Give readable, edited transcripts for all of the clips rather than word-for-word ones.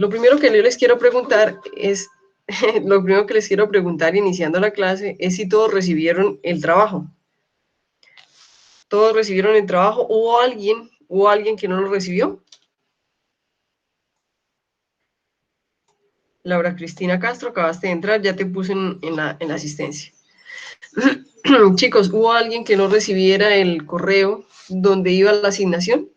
Lo primero que yo les quiero preguntar es, lo primero que les quiero preguntar iniciando la clase es si todos recibieron el trabajo. ¿Todos recibieron el trabajo? ¿Hubo alguien que no lo recibió? Laura Cristina Castro, acabaste de entrar, ya te puse en la asistencia. Chicos, ¿hubo alguien que no recibiera el correo donde iba la asignación?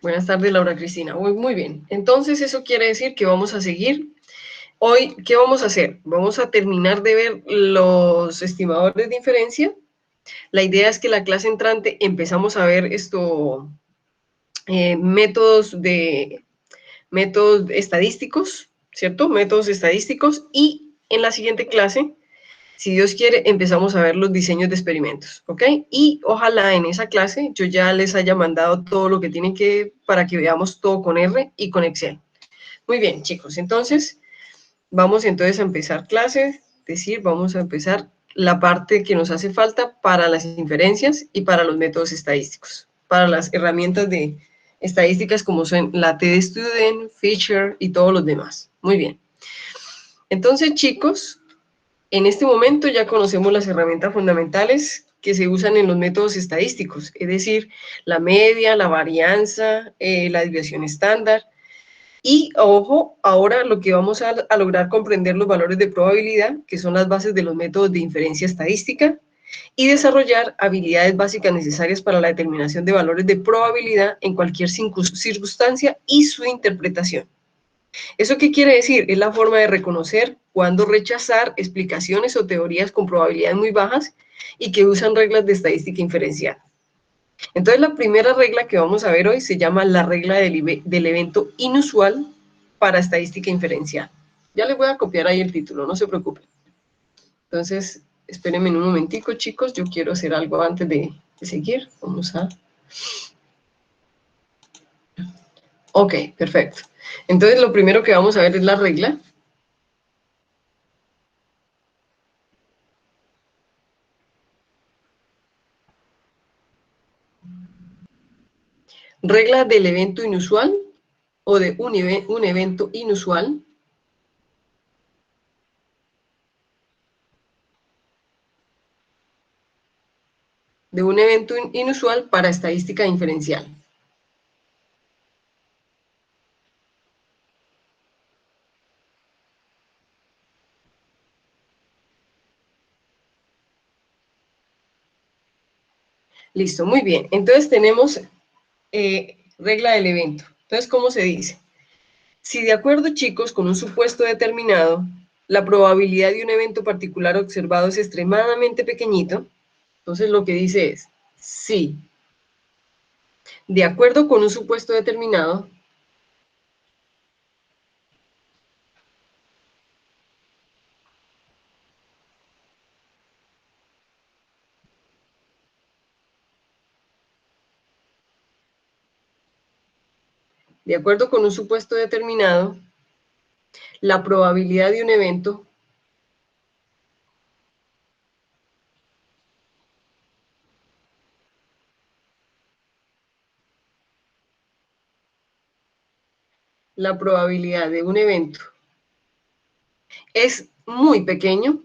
Buenas tardes, Laura Cristina. Muy bien. Entonces, eso quiere decir que vamos a seguir. Hoy, ¿qué vamos a hacer? Vamos a terminar de ver los estimadores de inferencia. La idea es que la clase entrante empezamos a ver métodos estadísticos, ¿cierto? Métodos estadísticos, y en la siguiente clase, si Dios quiere, empezamos a ver los diseños de experimentos, ¿ok? Y ojalá en esa clase yo ya les haya mandado todo lo que tienen que, para que veamos todo con R y con Excel. Muy bien, chicos, entonces, vamos entonces a empezar clase, es decir, vamos a empezar la parte que nos hace falta para las inferencias y para los métodos estadísticos, para las herramientas de estadísticas como son la TDStudent, Fisher y todos los demás. Muy bien. Entonces, chicos, en este momento ya conocemos las herramientas fundamentales que se usan en los métodos estadísticos, es decir, la media, la varianza, la desviación estándar. Y, ojo, ahora lo que vamos a lograr comprender los valores de probabilidad, que son las bases de los métodos de inferencia estadística, y desarrollar habilidades básicas necesarias para la determinación de valores de probabilidad en cualquier circunstancia y su interpretación. ¿Eso qué quiere decir? Es la forma de reconocer cuándo rechazar explicaciones o teorías con probabilidades muy bajas y que usan reglas de estadística inferencial. Entonces, la primera regla que vamos a ver hoy se llama la regla del evento inusual para estadística inferencial. Ya les voy a copiar ahí el título, no se preocupen. Entonces, espérenme un momentico, chicos, yo quiero hacer algo antes de seguir. Vamos a... Ok, perfecto. Entonces, lo primero que vamos a ver es la regla. Regla del evento inusual o de un evento inusual. De un evento inusual para estadística inferencial. Listo, muy bien. Entonces tenemos regla del evento. Entonces, ¿cómo se dice? Si de acuerdo, chicos, con un supuesto determinado, la probabilidad de un evento particular observado es extremadamente pequeñito, entonces lo que dice es, sí, de acuerdo con un supuesto determinado, de acuerdo con un supuesto determinado, la probabilidad de un evento es muy pequeño,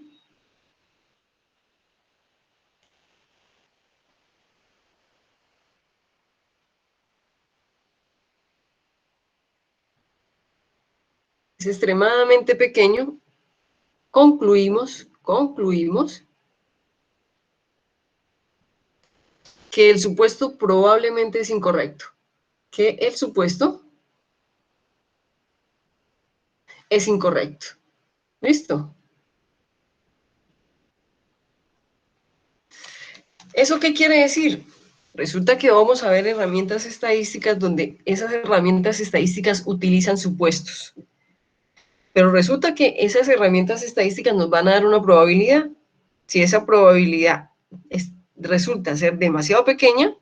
es extremadamente pequeño, concluimos que el supuesto probablemente es incorrecto, que el supuesto es incorrecto. ¿Listo? ¿Eso qué quiere decir? Resulta que vamos a ver herramientas estadísticas donde esas herramientas estadísticas utilizan supuestos. Pero resulta que esas herramientas estadísticas nos van a dar una probabilidad. Si esa probabilidad resulta ser demasiado pequeña,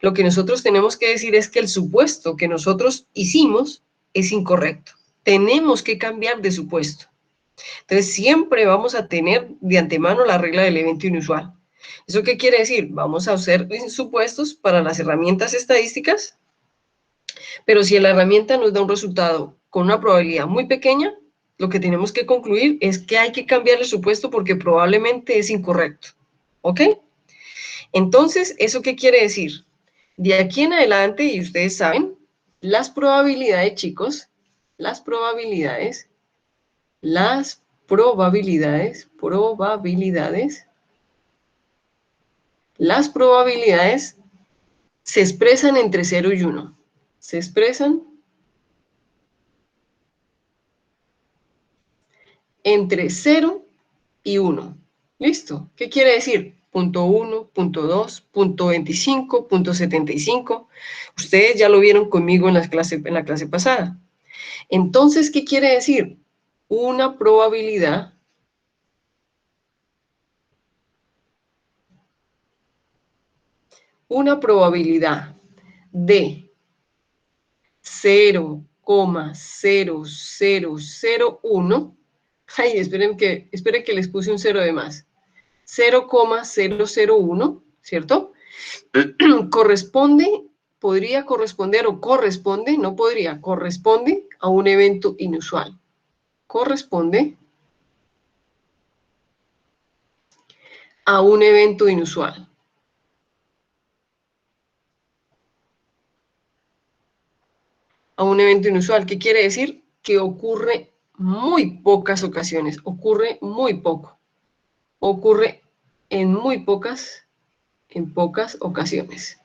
lo que nosotros tenemos que decir es que el supuesto que nosotros hicimos es incorrecto. Tenemos que cambiar de supuesto. Entonces, siempre vamos a tener de antemano la regla del evento inusual. ¿Eso qué quiere decir? Vamos a hacer supuestos para las herramientas estadísticas Pero si la herramienta nos da un resultado con una probabilidad muy pequeña, lo que tenemos que concluir es que hay que cambiar el supuesto porque probablemente es incorrecto. ¿Ok? Entonces, ¿eso qué quiere decir? De aquí en adelante, y ustedes saben, las probabilidades, chicos, las probabilidades se expresan entre 0 y 1. Se expresan entre 0 y 1. ¿Listo? ¿Qué quiere decir? Punto 1, punto 2, punto 25, punto 75. Ustedes ya lo vieron conmigo en la clase pasada. Entonces, ¿qué quiere decir? Una probabilidad de 0,0001. Ay, esperen que les puse un 0 de más. 0,001, ¿cierto? Podría corresponder o corresponde, no podría, corresponde a un evento inusual. Corresponde a un evento inusual. A un evento inusual. ¿Qué quiere decir? Que ocurre muy pocas ocasiones, ocurre muy poco, ocurre en pocas ocasiones.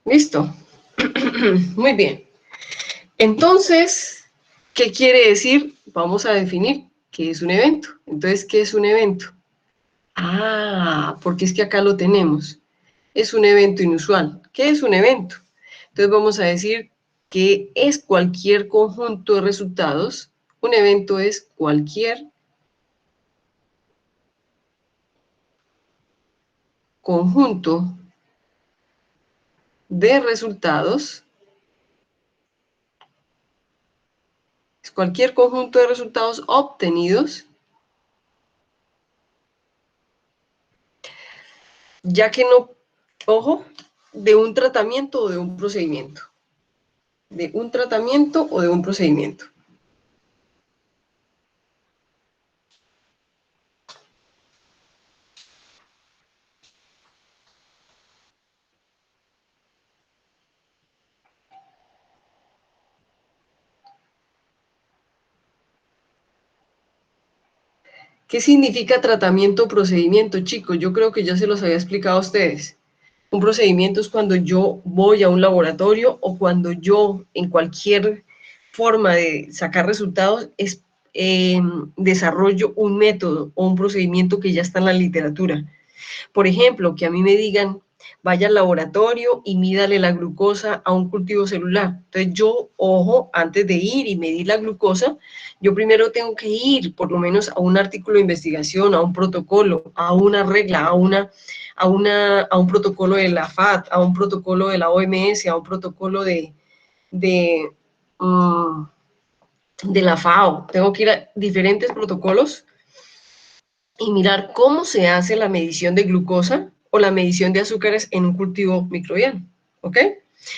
¿Listo? Muy bien. Entonces, ¿qué quiere decir? Vamos a definir qué es un evento. Entonces, ¿qué es un evento? Ah, porque es que acá lo tenemos. Es un evento inusual. ¿Qué es un evento? Entonces vamos a decir que es cualquier conjunto de resultados. Un evento es cualquier conjunto de resultados. Es cualquier conjunto de resultados obtenidos, ya que no, ojo, de un tratamiento o de un procedimiento. De un tratamiento o de un procedimiento. ¿Qué significa tratamiento o procedimiento, chicos? Yo creo que ya se los había explicado a ustedes. Un procedimiento es cuando yo voy a un laboratorio o cuando yo, en cualquier forma de sacar resultados, desarrollo un método o un procedimiento que ya está en la literatura. Por ejemplo, que a mí me digan, vaya al laboratorio y mídale la glucosa a un cultivo celular. Entonces yo, ojo, antes de ir y medir la glucosa, yo primero tengo que ir por lo menos a un artículo de investigación, a un protocolo, a una regla, a un protocolo de la FAT, a un protocolo de la OMS, a un protocolo de, um, de la FAO. Tengo que ir a diferentes protocolos y mirar cómo se hace la medición de glucosa o la medición de azúcares en un cultivo microbiano, ¿ok?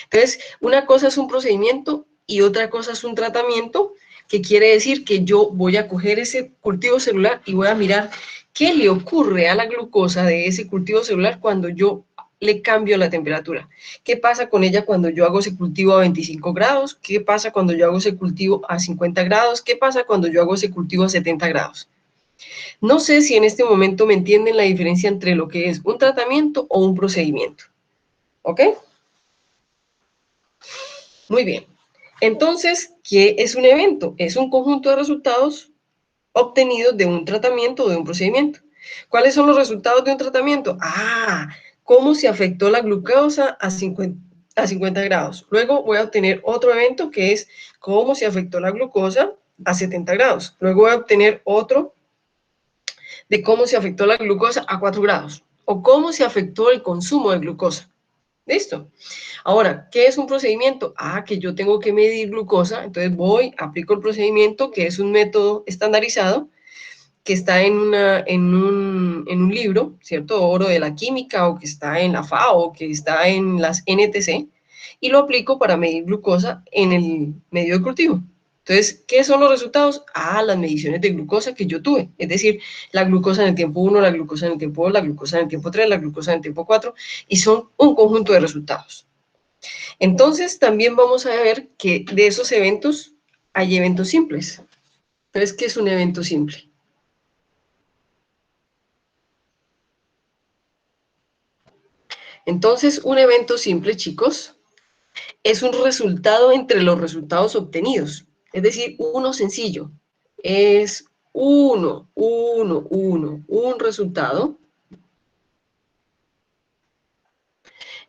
Entonces, una cosa es un procedimiento y otra cosa es un tratamiento, que quiere decir que yo voy a coger ese cultivo celular y voy a mirar qué le ocurre a la glucosa de ese cultivo celular cuando yo le cambio la temperatura. ¿Qué pasa con ella cuando yo hago ese cultivo a 25 grados? ¿Qué pasa cuando yo hago ese cultivo a 50 grados? ¿Qué pasa cuando yo hago ese cultivo a 70 grados? No sé si en este momento me entienden la diferencia entre lo que es un tratamiento o un procedimiento. ¿Ok? Muy bien. Entonces, ¿qué es un evento? Es un conjunto de resultados obtenidos de un tratamiento o de un procedimiento. ¿Cuáles son los resultados de un tratamiento? Ah, cómo se afectó la glucosa a 50 grados. Luego voy a obtener otro evento que es cómo se afectó la glucosa a 70 grados. Luego voy a obtener otro de cómo se afectó la glucosa a 4 grados o cómo se afectó el consumo de glucosa. ¿Listo? Ahora, ¿qué es un procedimiento? Ah, que yo tengo que medir glucosa, entonces voy, aplico el procedimiento, que es un método estandarizado, que está en un libro, ¿cierto? Oro de la química, o que está en la FAO, o que está en las NTC, y lo aplico para medir glucosa en el medio de cultivo. Entonces, ¿qué son los resultados? Las mediciones de glucosa que yo tuve, es decir, la glucosa en el tiempo 1, la glucosa en el tiempo 2, la glucosa en el tiempo 3, la glucosa en el tiempo 4, y son un conjunto de resultados. Entonces, también vamos a ver que de esos eventos hay eventos simples. Entonces, ¿qué es un evento simple? Entonces, un evento simple, chicos, es un resultado entre los resultados obtenidos. Es decir, uno sencillo. Es un resultado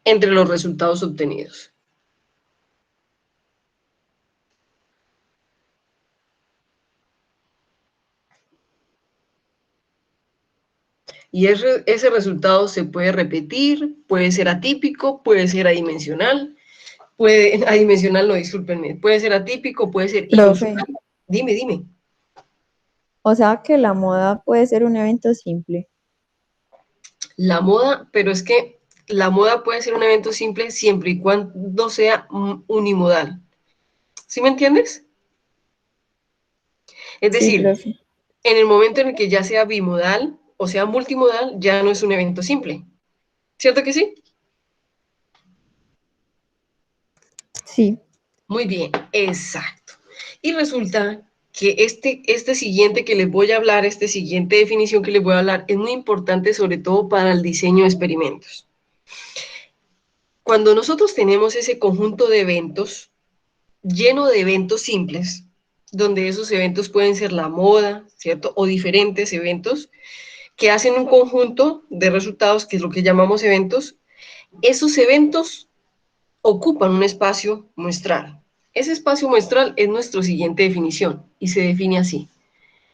entre los resultados obtenidos. Y ese resultado se puede repetir, puede ser atípico, puede ser adimensional, adimensional no, discúlpenme, puede ser atípico, puede ser Profe, inusual. Dime. o sea que la moda puede ser un evento simple. La moda, pero es que la moda puede ser un evento simple siempre y cuando sea unimodal. ¿Sí me entiendes? Es Sí, decir, profe. en el momento en el que ya sea bimodal o sea multimodal, ya no es un evento simple. ¿Cierto que sí? Sí. Muy bien, exacto. Y resulta que este siguiente que les voy a hablar, esta siguiente definición que les voy a hablar, es muy importante sobre todo para el diseño de experimentos. Cuando nosotros tenemos ese conjunto de eventos, lleno de eventos simples, donde esos eventos pueden ser la moda, ¿cierto? O diferentes eventos que hacen un conjunto de resultados, que es lo que llamamos eventos. Esos eventos ocupan un espacio muestral. Ese espacio muestral es nuestra siguiente definición y se define así: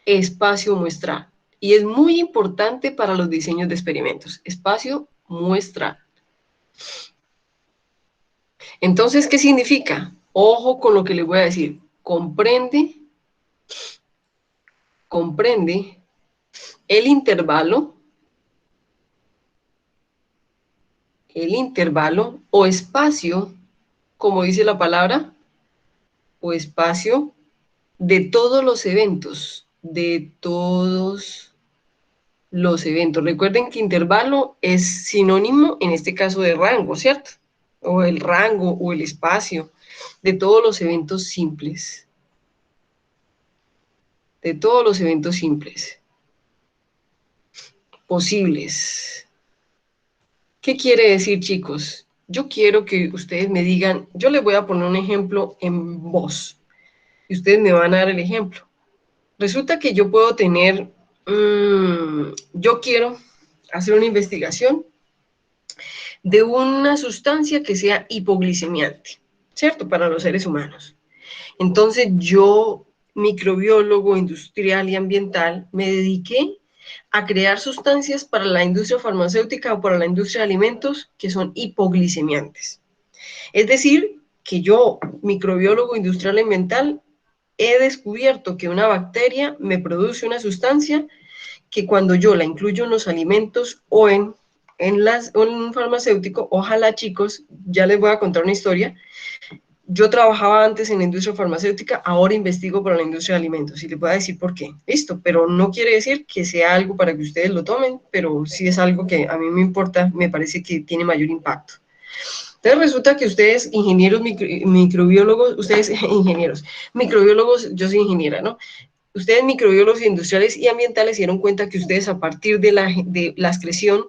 espacio muestral. Y es muy importante para los diseños de experimentos. Espacio muestral. Entonces, ¿qué significa? Ojo con lo que les voy a decir. Comprende el intervalo o espacio, como dice la palabra, o espacio de todos los eventos, de todos los eventos. Recuerden que intervalo es sinónimo, en este caso, de rango, ¿cierto? O el rango o el espacio de todos los eventos simples. De todos los eventos simples posibles. ¿Qué quiere decir, chicos? Yo quiero que ustedes me digan, yo les voy a poner un ejemplo en voz y ustedes me van a dar el ejemplo. Resulta que yo puedo tener, yo quiero hacer una investigación de una sustancia que sea hipoglicemiante, ¿cierto? Para los seres humanos. Entonces yo, microbiólogo industrial y ambiental, me dediqué a crear sustancias para la industria farmacéutica o para la industria de alimentos que son hipoglicemiantes. Es decir, que yo, microbiólogo industrial y ambiental, he descubierto que una bacteria me produce una sustancia que cuando yo la incluyo en los alimentos o en un farmacéutico, ojalá, chicos, ya les voy a contar una historia. Yo trabajaba antes en la industria farmacéutica, ahora investigo para la industria de alimentos y les voy a decir por qué. Listo, pero no quiere decir que sea algo para que ustedes lo tomen, pero sí es algo que a mí me importa, me parece que tiene mayor impacto. Entonces resulta que ustedes, ingenieros microbiólogos, ustedes ingenieros, microbiólogos, yo soy ingeniera, ¿no? Ustedes, microbiólogos industriales y ambientales, se dieron cuenta que ustedes, a partir de la excreción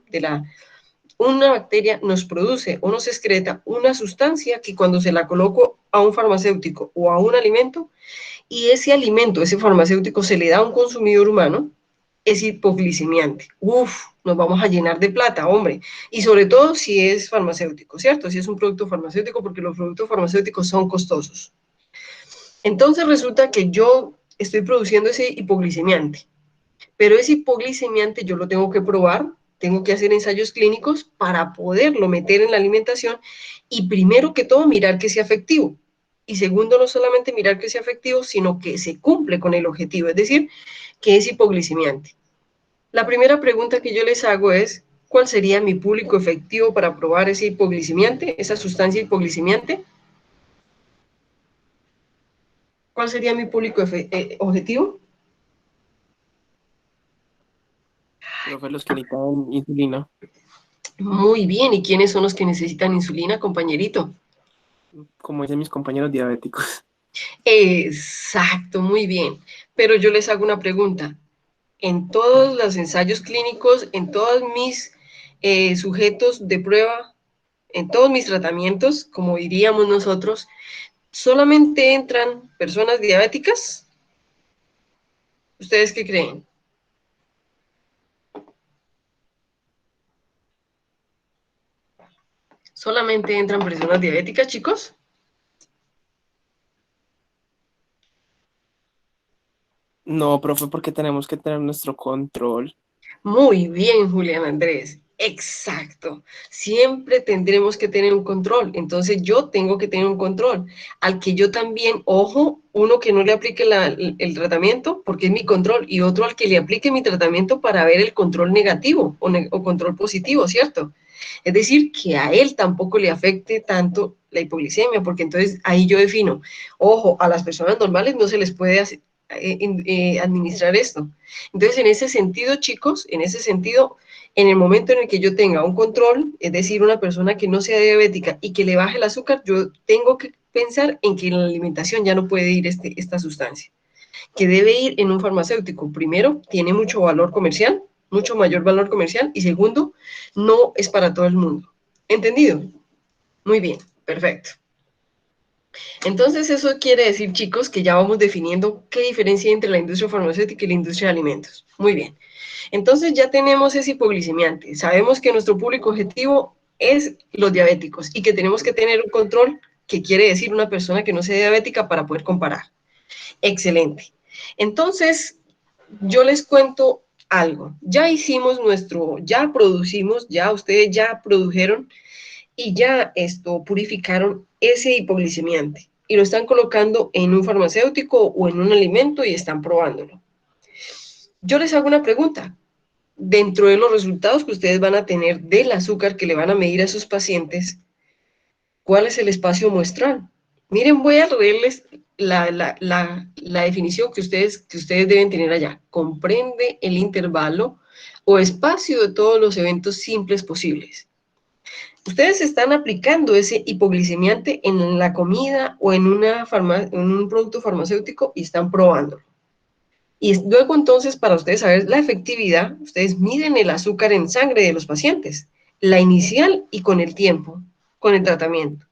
una bacteria, nos produce o nos excreta una sustancia que cuando se la coloco a un farmacéutico o a un alimento, y ese alimento, ese farmacéutico, se le da a un consumidor humano, es hipoglicemiante. Uf, nos vamos a llenar de plata, hombre. Y sobre todo si es farmacéutico, ¿cierto? Si es un producto farmacéutico, porque los productos farmacéuticos son costosos. Entonces resulta que yo estoy produciendo ese hipoglicemiante, pero ese hipoglicemiante yo lo tengo que probar, tengo que hacer ensayos clínicos para poderlo meter en la alimentación y primero que todo mirar que sea efectivo. Y segundo, no solamente mirar que sea efectivo, sino que se cumple con el objetivo, es decir, que es hipoglicemiante. La primera pregunta que yo les hago es, ¿cuál sería mi público efectivo para probar ese hipoglicemiante, esa sustancia hipoglicemiante? ¿Cuál sería mi público objetivo? Profe, los que necesitan insulina, Muy bien, ¿y quiénes son los que necesitan insulina, compañerito? como dicen mis compañeros diabéticos. Exacto, muy bien. Pero yo les hago una pregunta. En todos los ensayos clínicos, en todos mis sujetos de prueba, en todos mis tratamientos, como diríamos nosotros, ¿solamente entran personas diabéticas? ¿Ustedes qué creen? ¿Solamente entran personas diabéticas, chicos? No, profe, porque tenemos que tener nuestro control. Muy bien, Julián Andrés. Exacto. Siempre tendremos que tener un control. Entonces yo tengo que tener un control. Al que yo también, ojo, uno que no le aplique el tratamiento porque es mi control y otro al que le aplique mi tratamiento para ver el control negativo o control positivo, ¿cierto? Es decir, que a él tampoco le afecte tanto la hipoglicemia, porque entonces ahí yo defino, ojo, a las personas normales no se les puede administrar esto. Entonces, en ese sentido, chicos, en ese sentido, en el momento en el que yo tenga un control, es decir, una persona que no sea diabética y que le baje el azúcar, yo tengo que pensar en que en la alimentación ya no puede ir esta sustancia, que debe ir en un farmacéutico. Primero, tiene mucho valor comercial, mucho mayor valor comercial, y segundo, no es para todo el mundo. ¿Entendido? Muy bien, perfecto. Entonces, eso quiere decir, chicos, que ya vamos definiendo qué diferencia hay entre la industria farmacéutica y la industria de alimentos. Muy bien. Entonces, ya tenemos ese hipoglicemiante. Sabemos que nuestro público objetivo es los diabéticos y que tenemos que tener un control, que quiere decir una persona que no sea diabética para poder comparar. Excelente. Entonces, yo les cuento algo. Ya hicimos ya producimos, ya ustedes ya produjeron y ya purificaron ese hipoglicemiante y lo están colocando en un farmacéutico o en un alimento y están probándolo. Yo les hago una pregunta. Dentro de los resultados que ustedes van a tener del azúcar que le van a medir a sus pacientes, ¿cuál es el espacio muestral? Miren, voy a leerles la definición que ustedes deben tener allá. Comprende el intervalo o espacio de todos los eventos simples posibles. Ustedes están aplicando ese hipoglicemiante en la comida o en un producto farmacéutico y están probándolo. Y luego entonces, para ustedes saber la efectividad, ustedes miden el azúcar en sangre de los pacientes, la inicial y con el tiempo, con el tratamiento.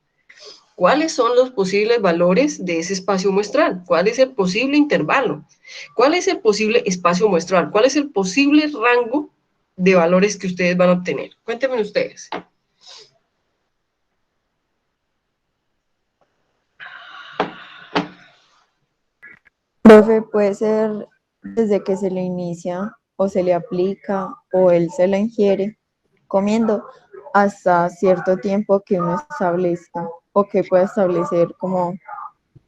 ¿Cuáles son los posibles valores de ese espacio muestral? ¿Cuál es el posible intervalo? ¿Cuál es el posible espacio muestral? ¿Cuál es el posible rango de valores que ustedes van a obtener? Cuéntenme ustedes. Profe, puede ser desde que se le inicia o se le aplica o él se la ingiere comiendo hasta cierto tiempo que uno establezca o que pueda establecer como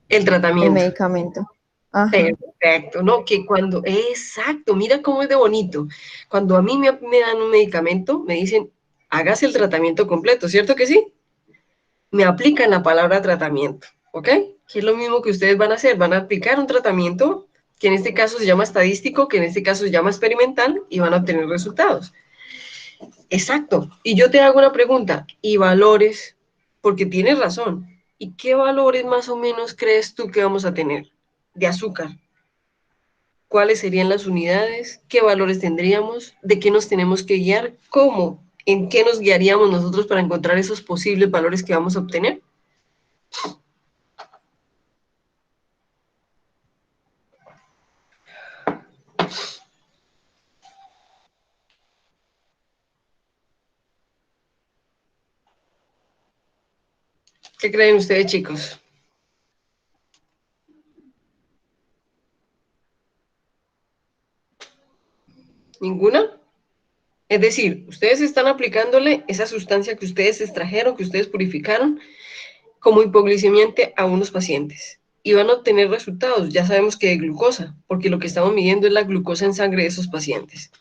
El el tratamiento. medicamento. Ajá. Perfecto, ¿no? Exacto, mira cómo es de bonito. Cuando a mí me dan un medicamento, me dicen, hágase el tratamiento completo, ¿cierto que sí? Me aplican la palabra tratamiento, ¿ok? Que es lo mismo que ustedes van a hacer, van a aplicar un tratamiento que en este caso se llama estadístico, que en este caso se llama experimental y van a obtener resultados. Exacto. Y yo te hago una pregunta, ¿y valores? Porque tienes razón. ¿Y qué valores más o menos crees tú que vamos a tener de azúcar? ¿Cuáles serían las unidades? ¿Qué valores tendríamos? ¿De qué nos tenemos que guiar? ¿Cómo? ¿En qué nos guiaríamos nosotros para encontrar esos posibles valores que vamos a obtener? ¿Qué creen ustedes, chicos? ¿Ninguna? Es decir, ustedes están aplicándole esa sustancia que ustedes extrajeron, que ustedes purificaron, como hipoglicemiante a unos pacientes y van a obtener resultados, ya sabemos que de glucosa, porque lo que estamos midiendo es la glucosa en sangre de esos pacientes.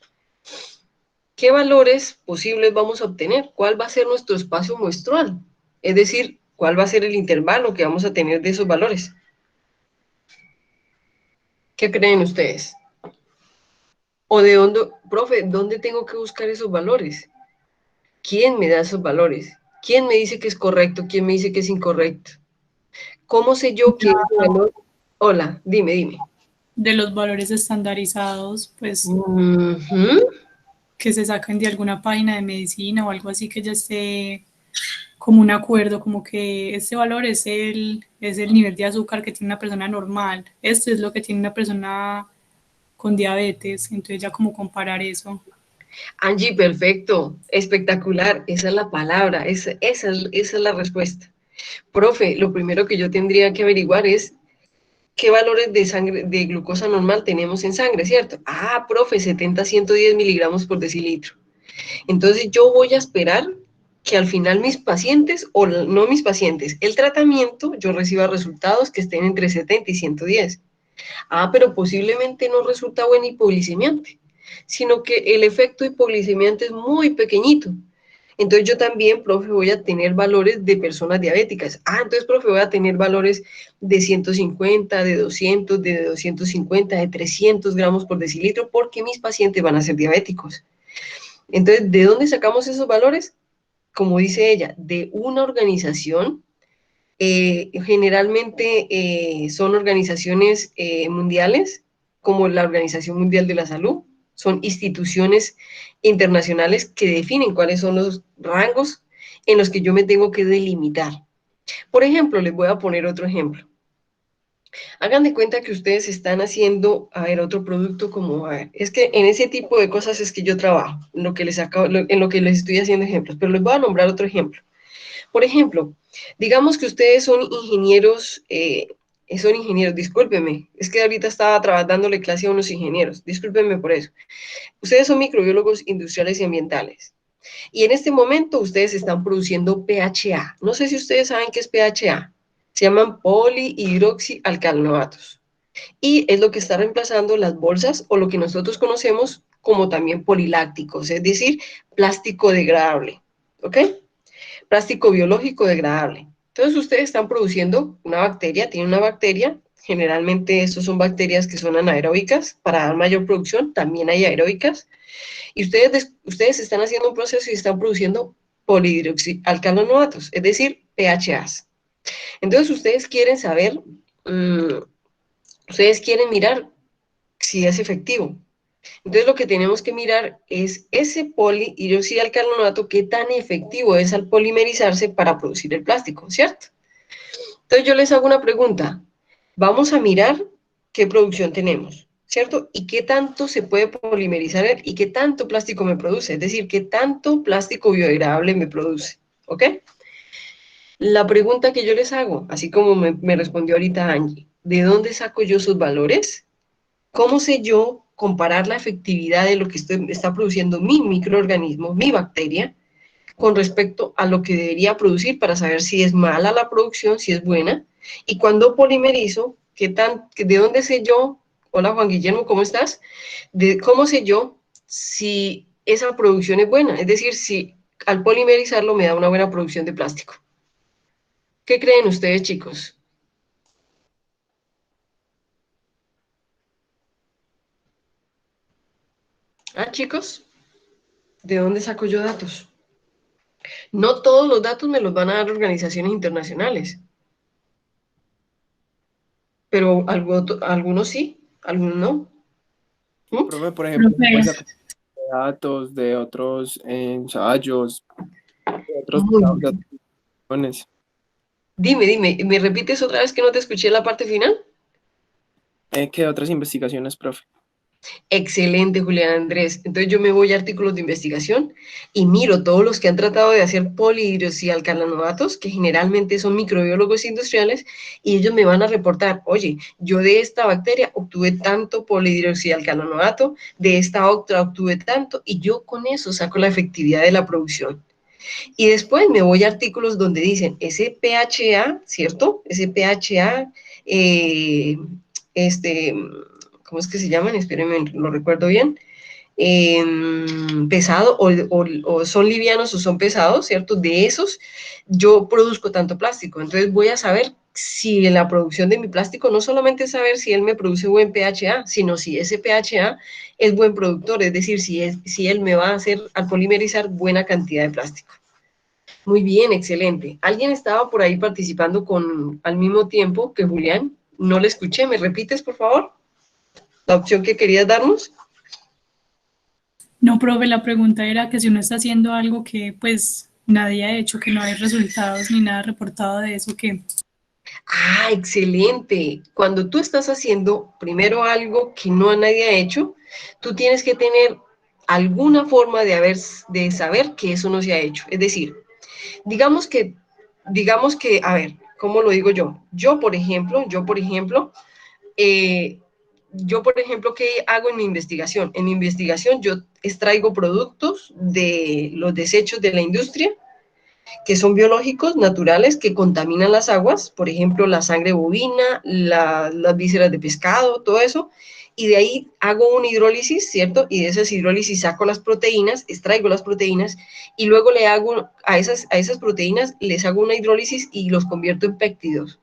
¿Qué valores posibles vamos a obtener? ¿Cuál va a ser nuestro espacio muestral? Es decir, ¿cuál va a ser el intervalo que vamos a tener de esos valores? ¿Qué creen ustedes? ¿O de dónde, profe, dónde tengo que buscar esos valores? ¿Quién me da esos valores? ¿Quién me dice que es correcto? ¿Quién me dice que es incorrecto? ¿Cómo sé yo que ese valor... Hola, dime. De los valores estandarizados, pues Uh-huh. que se sacan de alguna página de medicina o algo así que ya esté como un acuerdo, como que este valor es el nivel de azúcar que tiene una persona normal, esto es lo que tiene una persona con diabetes, entonces ya como comparar eso. Angie, perfecto, espectacular, esa es la palabra, esa es la respuesta. Profe, lo primero que yo tendría que averiguar es qué valores de sangre, de glucosa normal tenemos en sangre, ¿cierto? Ah, profe, 70 a 110 miligramos por decilitro. Entonces yo voy a esperar que al final mis pacientes, o no mis pacientes, el tratamiento, yo reciba resultados que estén entre 70 y 110. Ah, pero posiblemente no resulta buen hipoglicemiante, sino que el efecto hipoglicemiante es muy pequeñito. Entonces yo también, profe, voy a tener valores de personas diabéticas. Ah, entonces, profe, voy a tener valores de 150, de 200, de 250, de 300 gramos por decilitro, porque mis pacientes van a ser diabéticos. Entonces, ¿de dónde sacamos esos valores? Como dice ella, de una organización. Generalmente son organizaciones mundiales, como la Organización Mundial de la Salud, son instituciones internacionales que definen cuáles son los rangos en los que yo me tengo que delimitar. Por ejemplo, les voy a poner otro ejemplo. Hagan de cuenta que ustedes están haciendo, a ver, otro producto como, a ver, es que en ese tipo de cosas es que yo trabajo, en lo que les estoy haciendo ejemplos, pero les voy a nombrar otro ejemplo. Por ejemplo, digamos que ustedes son ingenieros, discúlpeme, es que ahorita estaba dándole clase a unos ingenieros, discúlpenme por eso. Ustedes son microbiólogos industriales y ambientales. Y en este momento ustedes están produciendo PHA. No sé si ustedes saben qué es PHA. Se llaman polihidroxialcanoatos. Y es lo que está reemplazando las bolsas o lo que nosotros conocemos como también polilácticos, es decir, plástico degradable. ¿Ok? Plástico biológico degradable. Entonces ustedes están produciendo una bacteria, tienen una bacteria, generalmente estos son bacterias que son anaeróbicas para dar mayor producción, también hay aeróbicas, y ustedes están haciendo un proceso y están produciendo polihidroxialcanoatos, es decir, PHAs. Entonces ustedes quieren saber, ustedes quieren mirar si es efectivo. Entonces lo que tenemos que mirar es ese polihidroxialcanoato, qué tan efectivo es al polimerizarse para producir el plástico, ¿cierto? Entonces yo les hago una pregunta. Vamos a mirar qué producción tenemos, ¿cierto? Y qué tanto se puede polimerizar y qué tanto plástico me produce, es decir, qué tanto plástico biodegradable me produce, ¿ok? La pregunta que yo les hago, así como me respondió ahorita Angie, ¿de dónde saco yo sus valores? ¿Cómo sé yo comparar la efectividad de lo que está produciendo mi microorganismo, mi bacteria, con respecto a lo que debería producir para saber si es mala la producción, si es buena? Y cuando polimerizo, ¿de dónde sé yo? Hola Juan Guillermo, ¿cómo estás? ¿Cómo sé yo si esa producción es buena? Es decir, si al polimerizarlo me da una buena producción de plástico. ¿Qué creen ustedes, chicos? Ah, chicos, ¿de dónde saco yo datos? No todos los datos me los van a dar organizaciones internacionales, pero algunos sí, algunos no. ¿Mm? Profe, por ejemplo, puedes Profe, sacar datos de otros ensayos, de otros Muy trabajos, de bien. otras instituciones. Dime, ¿me repites otra vez que no te escuché la parte final? ¿Qué otras investigaciones, profe? Excelente, Julián Andrés. Entonces yo me voy a artículos de investigación y miro todos los que han tratado de hacer polihidroxialcanoatos, que generalmente son microbiólogos industriales, y ellos me van a reportar, oye, yo de esta bacteria obtuve tanto polihidroxialcanoato, de esta otra obtuve tanto, y yo con eso saco la efectividad de la producción. Y después me voy a artículos donde dicen SPHA, ¿cierto? SPHA, ¿cómo es que se llaman? Espérenme, lo recuerdo bien. Pesado o son livianos o son pesados, ¿cierto? De esos yo produzco tanto plástico. Entonces voy a saber si en la producción de mi plástico no solamente saber si él me produce buen PHA, sino si ese PHA es buen productor, es decir, si él me va a hacer al polimerizar buena cantidad de plástico. Muy bien, excelente. ¿Alguien estaba por ahí participando al mismo tiempo que Julián? No le escuché, ¿me repites, por favor? La opción que querías darnos. No, profe, la pregunta era que si uno está haciendo algo que pues nadie ha hecho, que no hay resultados ni nada reportado de eso, que Ah, excelente. Cuando tú estás haciendo primero algo que no nadie ha hecho, tú tienes que tener alguna forma de saber que eso no se ha hecho. Es decir, digamos que, a ver, ¿cómo lo digo yo? Yo, por ejemplo, eh, ¿qué hago en mi investigación? En mi investigación yo extraigo productos de los desechos de la industria que son biológicos, naturales, que contaminan las aguas, por ejemplo, la sangre bovina, las vísceras de pescado, todo eso, y de ahí hago una hidrólisis, ¿cierto? Y de esas hidrólisis saco las proteínas, extraigo las proteínas, y luego le hago a esas proteínas, les hago una hidrólisis y los convierto en péptidos.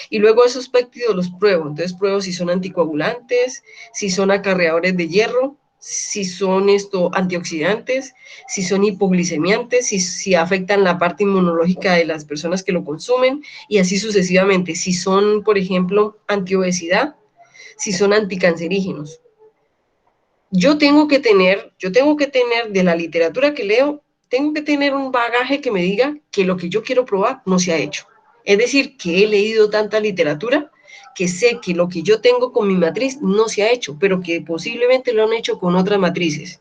Y luego esos péptidos los pruebo, entonces pruebo si son anticoagulantes, si son acarreadores de hierro, si son antioxidantes, si son hipoglicemiantes, si afectan la parte inmunológica de las personas que lo consumen, y así sucesivamente, si son, por ejemplo, antiobesidad, si son anticancerígenos. Yo tengo que tener de la literatura que leo, tengo que tener un bagaje que me diga que lo que yo quiero probar no se ha hecho. Es decir, que he leído tanta literatura que sé que lo que yo tengo con mi matriz no se ha hecho, pero que posiblemente lo han hecho con otras matrices.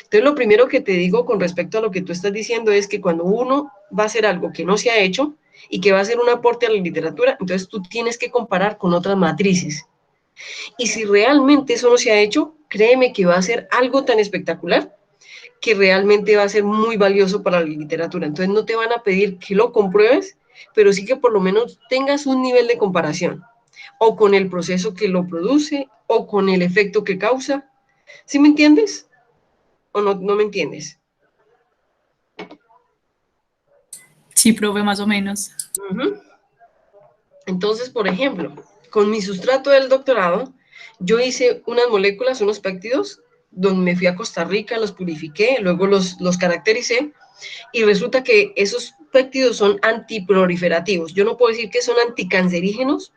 Entonces, lo primero que te digo con respecto a lo que tú estás diciendo es que cuando uno va a hacer algo que no se ha hecho y que va a hacer un aporte a la literatura, entonces tú tienes que comparar con otras matrices. Y si realmente eso no se ha hecho, créeme que va a ser algo tan espectacular que realmente va a ser muy valioso para la literatura. Entonces no te van a pedir que lo compruebes, pero sí que por lo menos tengas un nivel de comparación, o con el proceso que lo produce, o con el efecto que causa. ¿Sí me entiendes? ¿O no me entiendes? sí, profe, más o menos. Uh-huh. Entonces, por ejemplo, con mi sustrato del doctorado, yo hice unas moléculas, unos péptidos, donde me fui a Costa Rica, los purifiqué, luego los caractericé, y resulta que esos péptidos son antiproliferativos. Yo no puedo decir que son anticancerígenos,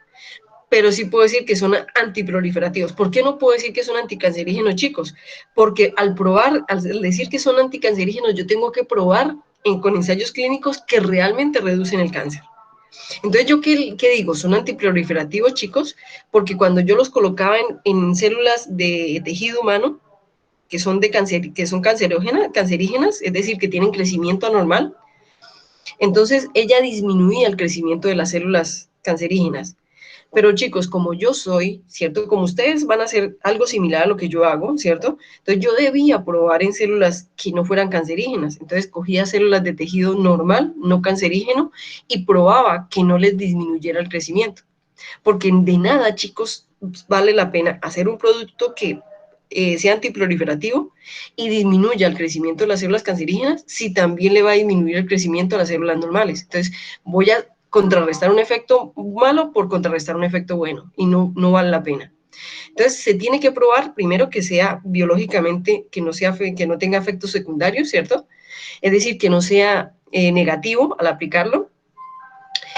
pero sí puedo decir que son antiproliferativos. ¿Por qué no puedo decir que son anticancerígenos, chicos? Porque al decir que son anticancerígenos, yo tengo que probar con ensayos clínicos que realmente reducen el cáncer. Entonces, ¿yo qué digo? Son antiproliferativos, chicos, porque cuando yo los colocaba en células de tejido humano, que son cancerígenas, es decir, que tienen crecimiento anormal, entonces ella disminuía el crecimiento de las células cancerígenas. Pero chicos, como yo soy, ¿cierto? Como ustedes van a hacer algo similar a lo que yo hago, ¿cierto? Entonces yo debía probar en células que no fueran cancerígenas. Entonces cogía células de tejido normal, no cancerígeno, y probaba que no les disminuyera el crecimiento. Porque de nada, chicos, vale la pena hacer un producto que sea antiproliferativo y disminuya el crecimiento de las células cancerígenas si también le va a disminuir el crecimiento de las células normales. Entonces voy a contrarrestar un efecto malo por contrarrestar un efecto bueno y no vale la pena. Entonces se tiene que probar primero que sea biológicamente, que no tenga efectos secundarios, ¿cierto? Es decir, que no sea negativo al aplicarlo.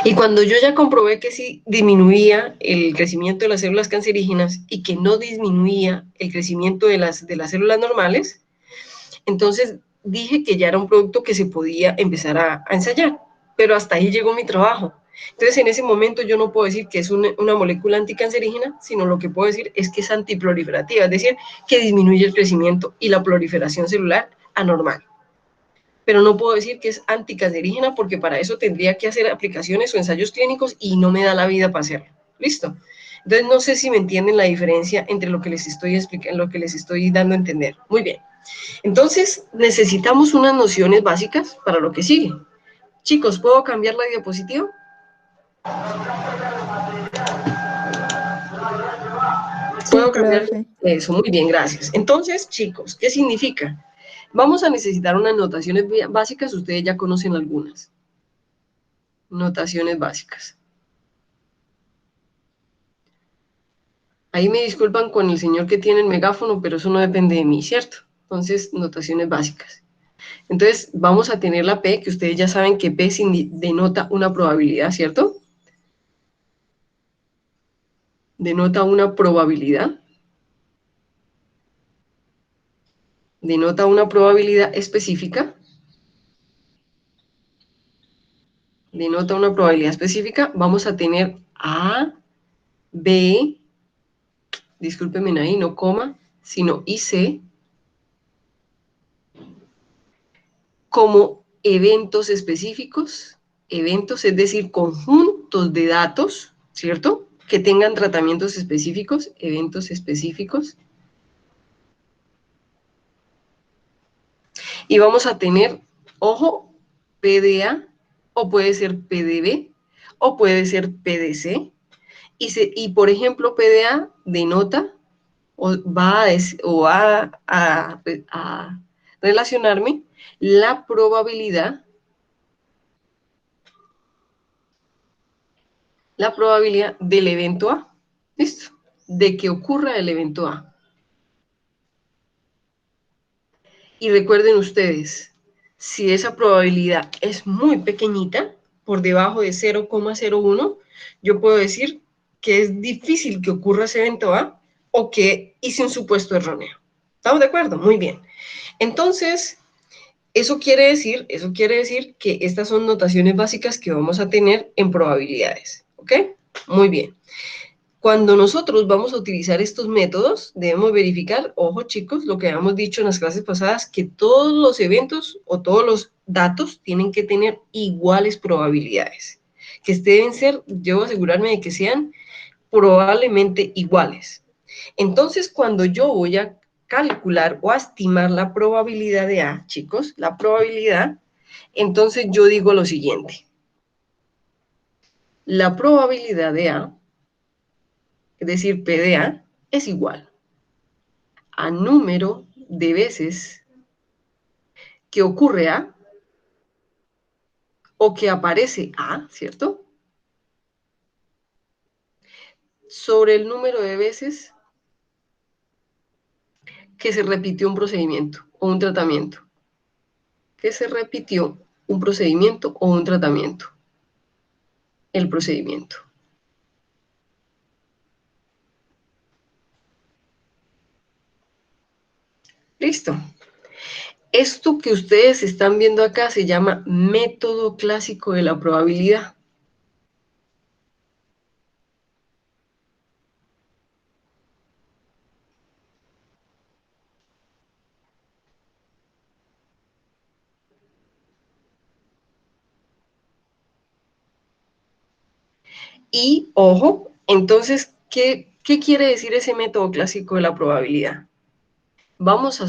Y cuando yo ya comprobé que sí disminuía el crecimiento de las células cancerígenas y que no disminuía el crecimiento de las células normales, entonces dije que ya era un producto que se podía empezar a ensayar. Pero hasta ahí llegó mi trabajo. Entonces, en ese momento yo no puedo decir que es una molécula anticancerígena, sino lo que puedo decir es que es antiproliferativa, es decir, que disminuye el crecimiento y la proliferación celular anormal. Pero no puedo decir que es anticancerígena porque para eso tendría que hacer aplicaciones o ensayos clínicos y no me da la vida para hacerlo. ¿Listo? Entonces, no sé si me entienden la diferencia entre lo que les estoy explicando, lo que les estoy dando a entender. Muy bien. Entonces, necesitamos unas nociones básicas para lo que sigue. Chicos, ¿puedo cambiar la diapositiva? Sí, ¿Puedo cambiar? profe. Eso, muy bien, gracias. Entonces, chicos, ¿qué significa? Vamos a necesitar unas notaciones básicas, ustedes ya conocen algunas. Notaciones básicas. Ahí me disculpan con el señor que tiene el megáfono, pero eso no depende de mí, ¿cierto? Entonces, notaciones básicas. Entonces, vamos a tener la P, que ustedes ya saben que P denota una probabilidad, ¿cierto? Denota una probabilidad. Denota una probabilidad específica. Denota una probabilidad específica. Vamos a tener A, B, discúlpenme ahí, no coma, sino y C, como eventos específicos. Eventos, es decir, conjuntos de datos, ¿cierto? Que tengan tratamientos específicos, eventos específicos. Y vamos a tener, ojo, PDA, o puede ser PDB, o puede ser PDC. Y por ejemplo, PDA denota, o va a relacionarme la probabilidad del evento A. ¿Listo? De que ocurra el evento A. Y recuerden ustedes, si esa probabilidad es muy pequeñita, por debajo de 0,01, yo puedo decir que es difícil que ocurra ese evento A o que hice un supuesto erróneo. ¿Estamos de acuerdo? Muy bien. Entonces, eso quiere decir que estas son notaciones básicas que vamos a tener en probabilidades. ¿Ok? Muy bien. Cuando nosotros vamos a utilizar estos métodos, debemos verificar, ojo chicos, lo que habíamos dicho en las clases pasadas, que todos los eventos o todos los datos tienen que tener iguales probabilidades. Que deben ser, debo asegurarme de que sean probablemente iguales. Entonces, cuando yo voy a calcular o a estimar la probabilidad de A, chicos, la probabilidad, entonces yo digo lo siguiente. La probabilidad de A, es decir, P de A, es igual a número de veces que ocurre A o que aparece A, ¿cierto? Sobre el número de veces que se repitió un procedimiento o un tratamiento. Que se repitió un procedimiento o un tratamiento. El procedimiento. Listo. Esto que ustedes están viendo acá se llama método clásico de la probabilidad. Y, ojo, entonces, ¿qué quiere decir ese método clásico de la probabilidad? Vamos a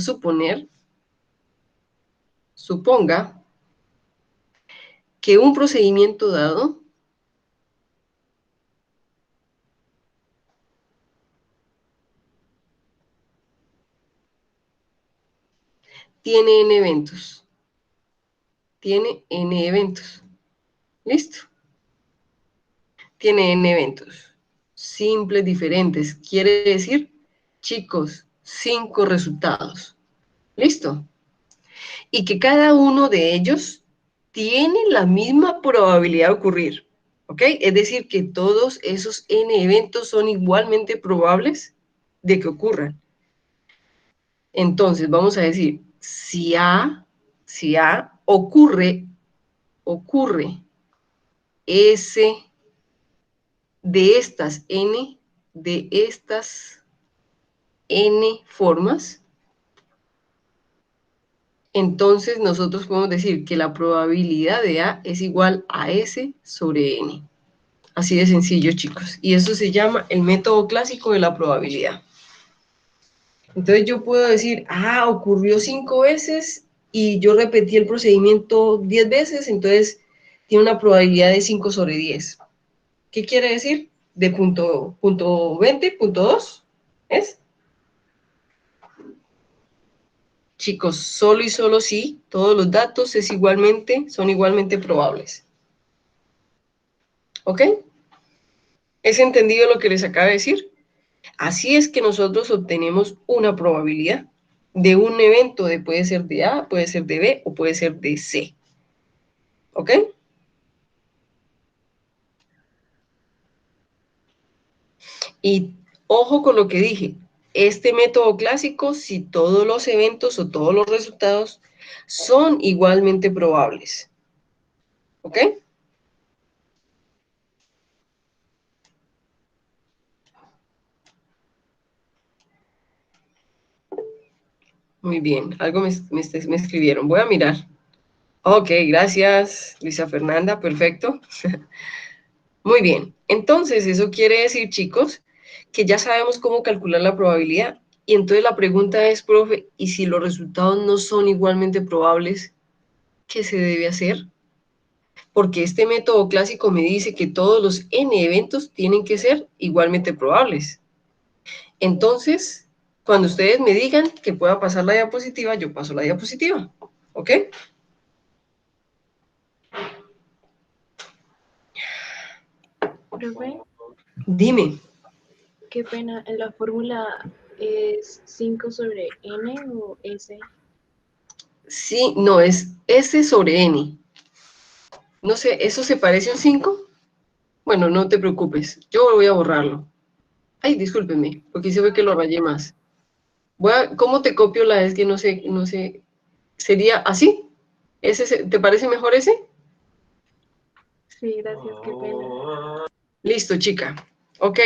suponga que un procedimiento dado tiene n eventos. Tiene n eventos. ¿Listo? Tiene n eventos. Simples, diferentes. Quiere decir, chicos, 5 resultados. ¿Listo? Y que cada uno de ellos tiene la misma probabilidad de ocurrir. ¿Ok? Es decir, que todos esos n eventos son igualmente probables de que ocurran. Entonces, vamos a decir, si A ocurre S de estas n formas, entonces nosotros podemos decir que la probabilidad de A es igual a S sobre n. Así de sencillo, chicos. Y eso se llama el método clásico de la probabilidad. Entonces yo puedo decir, ocurrió 5 veces y yo repetí el procedimiento 10 veces, entonces tiene una probabilidad de 5 sobre 10. ¿Qué quiere decir? De punto 20, punto 2, ¿es? Chicos, solo y solo si todos los datos son igualmente probables. ¿Ok? ¿Es entendido lo que les acabo de decir? Así es que nosotros obtenemos una probabilidad de un evento, puede ser de A, puede ser de B o puede ser de C. ¿Ok? Y ojo con lo que dije. Este método clásico, si todos los eventos o todos los resultados son igualmente probables. ¿Ok? Muy bien. Algo me escribieron. Voy a mirar. Ok, gracias, Luisa Fernanda. Perfecto. Muy bien. Entonces, eso quiere decir, chicos, que ya sabemos cómo calcular la probabilidad. Y entonces la pregunta es, profe, ¿y si los resultados no son igualmente probables, qué se debe hacer? Porque este método clásico me dice que todos los n eventos tienen que ser igualmente probables. Entonces, cuando ustedes me digan que pueda pasar la diapositiva, yo paso la diapositiva. ¿Ok? Profe, Dime. qué pena, ¿en la fórmula es 5 sobre n o s? Sí, no, es S sobre N. No sé, ¿eso se parece a un 5? Bueno, no te preocupes, yo voy a borrarlo. Ay, discúlpeme, porque se ve que lo rayé más. ¿Cómo te copio la? Es que no sé. ¿Sería así? ¿Te parece mejor ese? Sí, gracias, qué pena. Listo, chica. Ok.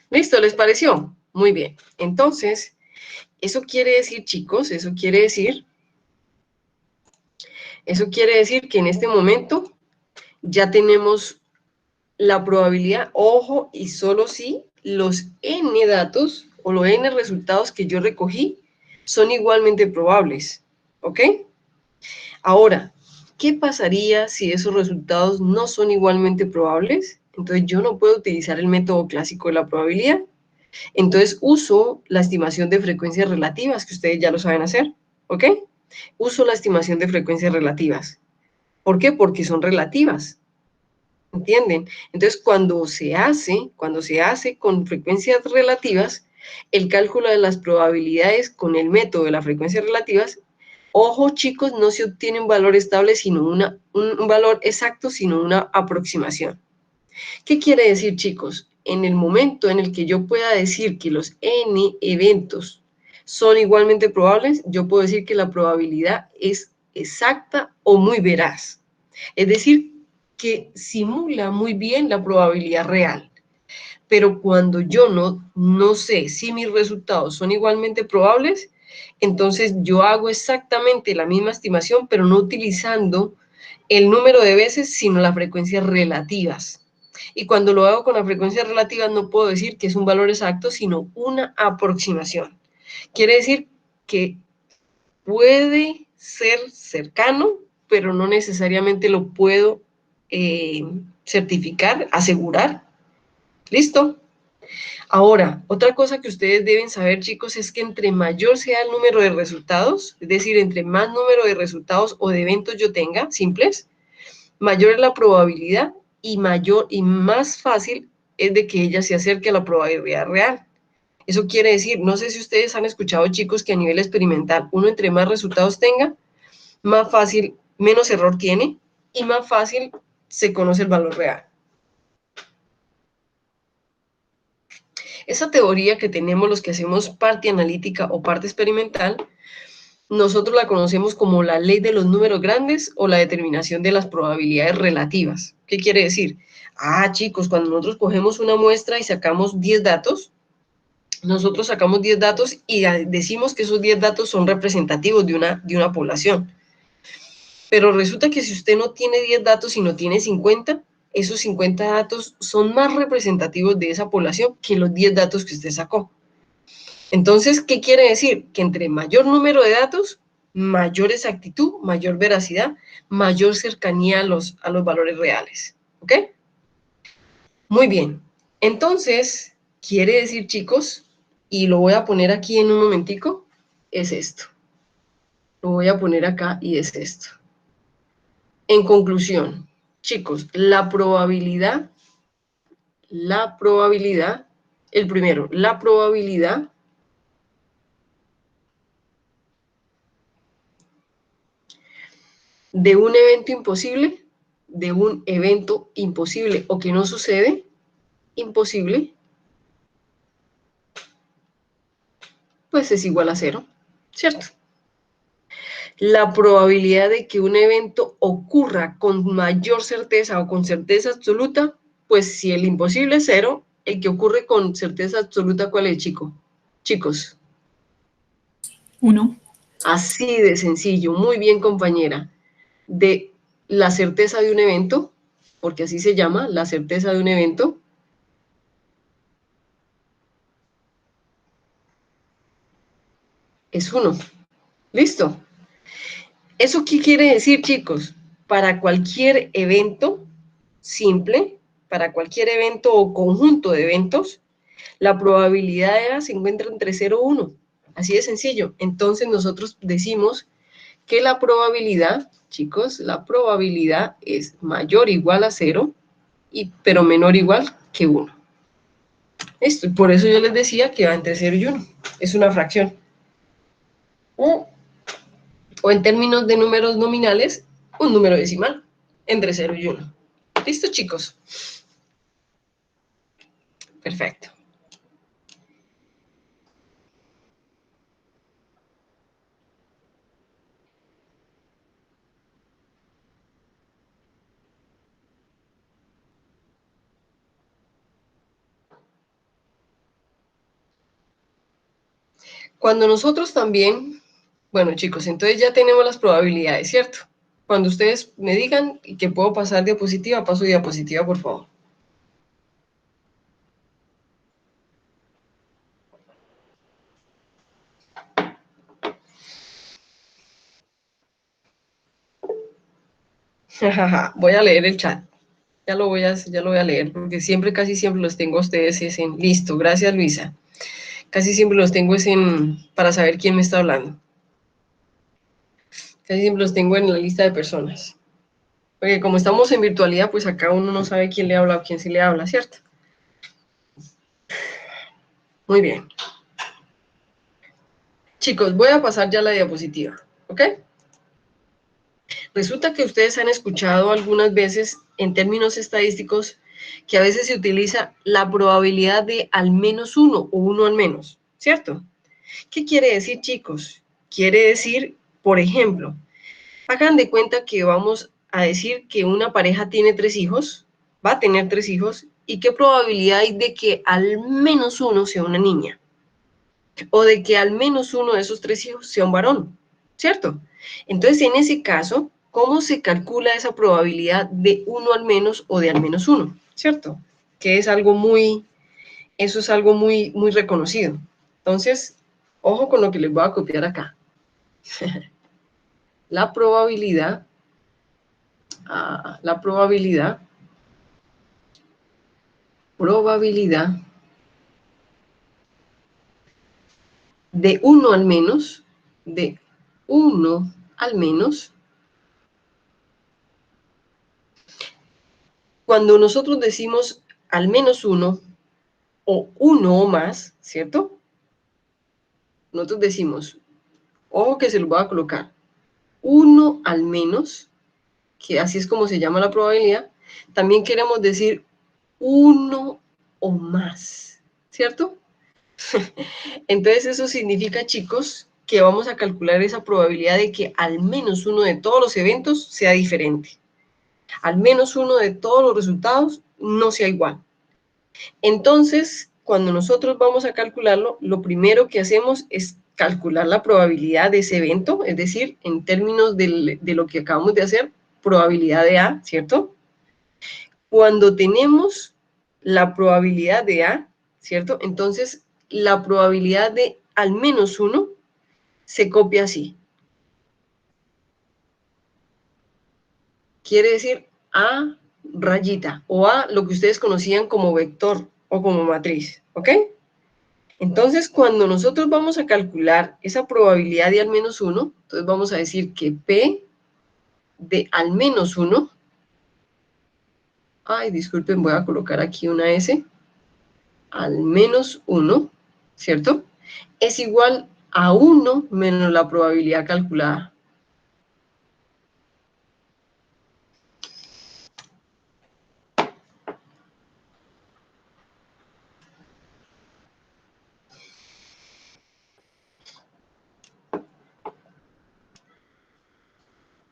Listo, ¿les pareció? Muy bien. Entonces, eso quiere decir, chicos, eso quiere decir que en este momento ya tenemos la probabilidad, ojo, y solo si los n datos o los n resultados que yo recogí son igualmente probables, ¿ok? Ahora, ¿qué pasaría si esos resultados no son igualmente probables? Entonces yo no puedo utilizar el método clásico de la probabilidad. Entonces uso la estimación de frecuencias relativas, que ustedes ya lo saben hacer, ¿ok? Uso la estimación de frecuencias relativas. ¿Por qué? Porque son relativas. ¿Entienden? Entonces, cuando se hace con frecuencias relativas, el cálculo de las probabilidades con el método de las frecuencias relativas, ojo chicos, no se obtiene un valor estable, sino un valor exacto, sino una aproximación. ¿Qué quiere decir, chicos? En el momento en el que yo pueda decir que los n eventos son igualmente probables, yo puedo decir que la probabilidad es exacta o muy veraz. Es decir, que simula muy bien la probabilidad real. Pero cuando yo no sé si mis resultados son igualmente probables, entonces yo hago exactamente la misma estimación, pero no utilizando el número de veces, sino las frecuencias relativas. Y cuando lo hago con las frecuencias relativas, no puedo decir que es un valor exacto, sino una aproximación. Quiere decir que puede ser cercano, pero no necesariamente lo puedo certificar, asegurar. ¿Listo? Ahora, otra cosa que ustedes deben saber, chicos, es que entre mayor sea el número de resultados, es decir, entre más número de resultados o de eventos yo tenga, simples, mayor es la probabilidad y más fácil es de que ella se acerque a la probabilidad real. Eso quiere decir, no sé si ustedes han escuchado, chicos, que a nivel experimental, uno entre más resultados tenga, más fácil, menos error tiene y más fácil se conoce el valor real. Esa teoría que tenemos los que hacemos parte analítica o parte experimental, nosotros la conocemos como la ley de los números grandes o la determinación de las probabilidades relativas. ¿Qué quiere decir? Chicos, cuando nosotros cogemos una muestra y sacamos 10 datos, nosotros sacamos 10 datos y decimos que esos 10 datos son representativos de una población. Pero resulta que si usted no tiene 10 datos y no tiene 50, esos 50 datos son más representativos de esa población que los 10 datos que usted sacó. Entonces, ¿qué quiere decir? Que entre mayor número de datos, mayor exactitud, mayor veracidad, mayor cercanía a los valores reales. ¿Ok? Muy bien. Entonces, quiere decir, chicos, y lo voy a poner aquí en un momentico, es esto. Lo voy a poner acá y es esto. En conclusión, chicos, la probabilidad, el primero, la probabilidad de un evento imposible o que no sucede, imposible, pues es igual a 0, ¿cierto? La probabilidad de que un evento ocurra con mayor certeza o con certeza absoluta, pues si el imposible es 0, el que ocurre con certeza absoluta, ¿cuál es, chicos? 1. Así de sencillo, muy bien, compañera. De la certeza de un evento, porque así se llama, la certeza de un evento, es 1. ¿Listo? ¿Eso qué quiere decir, chicos? Para cualquier evento simple, para cualquier evento o conjunto de eventos, la probabilidad de A se encuentra entre 0 y 1. Así de sencillo. Entonces nosotros decimos que la probabilidad, chicos, la probabilidad es mayor o igual a 0, pero menor o igual que 1. Esto, por eso yo les decía que va entre 0 y 1. Es una fracción. O en términos de números nominales, un número decimal entre 0 y 1. ¿Listo, chicos? Perfecto. Cuando nosotros también, bueno, chicos, entonces ya tenemos las probabilidades, ¿cierto? Cuando ustedes me digan que puedo pasar diapositiva, paso diapositiva, por favor. Voy a leer el chat. Ya lo voy a leer, porque casi siempre los tengo a ustedes es en listo. Gracias, Luisa. Casi siempre los tengo es para saber quién me está hablando. Casi siempre los tengo en la lista de personas. Porque como estamos en virtualidad, pues acá uno no sabe quién le habla o quién sí le habla, ¿cierto? Muy bien. Chicos, voy a pasar ya la diapositiva, ¿ok? Resulta que ustedes han escuchado algunas veces en términos estadísticos que a veces se utiliza la probabilidad de al menos 1 o 1 al menos, ¿cierto? ¿Qué quiere decir, chicos? Quiere decir, por ejemplo, hagan de cuenta que vamos a decir que una pareja tiene 3 hijos, va a tener 3 hijos, ¿y qué probabilidad hay de que al menos uno sea una niña? O de que al menos uno de esos 3 hijos sea un varón, ¿cierto? Entonces, en ese caso, ¿cómo se calcula esa probabilidad de 1 al menos o de al menos 1? ¿Cierto? Que es algo eso es algo muy reconocido. Entonces, ojo con lo que les voy a copiar acá. La probabilidad de 1 al menos, cuando nosotros decimos al menos 1 o 1 o más, ¿cierto? Nosotros decimos, ojo que se lo voy a colocar, 1 al menos, que así es como se llama la probabilidad. También queremos decir 1 o más, ¿cierto? Entonces eso significa, chicos, que vamos a calcular esa probabilidad de que al menos uno de todos los eventos sea diferente. Al menos uno de todos los resultados no sea igual. Entonces, cuando nosotros vamos a calcularlo, lo primero que hacemos es calcular la probabilidad de ese evento, es decir, en términos de lo que acabamos de hacer, probabilidad de A, ¿cierto? cuando tenemos la probabilidad de A, ¿cierto? Entonces, la probabilidad de al menos 1 se copia así. Quiere decir A rayita, o A lo que ustedes conocían como vector o como matriz, ¿ok? Entonces, cuando nosotros vamos a calcular esa probabilidad de al menos 1, entonces vamos a decir que P de al menos 1, ay, disculpen, voy a colocar aquí una S, al menos 1, ¿cierto? Es igual a 1 menos la probabilidad calculada.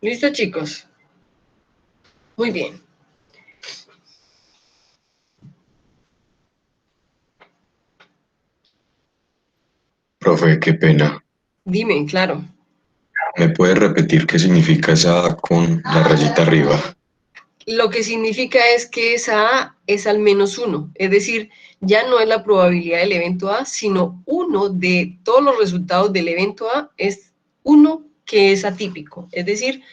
¿Listo, chicos? Muy bien. Profe, qué pena. Dime, claro. ¿Me puede repetir qué significa esa A con la rayita arriba? Lo que significa es que esa A es al menos 1, es decir, ya no es la probabilidad del evento A, sino uno de todos los resultados del evento A es uno que es atípico, es decir,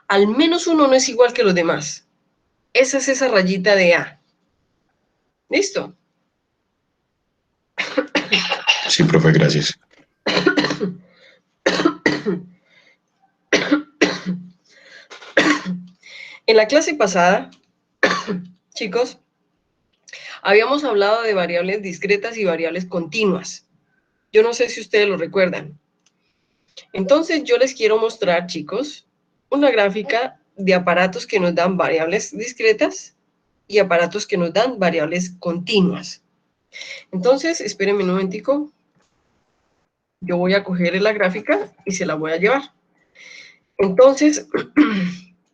al menos 1 no es igual que los demás. Esa es esa rayita de A. ¿Listo? Sí, profe, gracias. En la clase pasada, chicos, habíamos hablado de variables discretas y variables continuas. Yo no sé si ustedes lo recuerdan. Entonces, yo les quiero mostrar, chicos, una gráfica de aparatos que nos dan variables discretas y aparatos que nos dan variables continuas. Entonces, espérenme un momentico. Yo voy a coger la gráfica y se la voy a llevar. Entonces,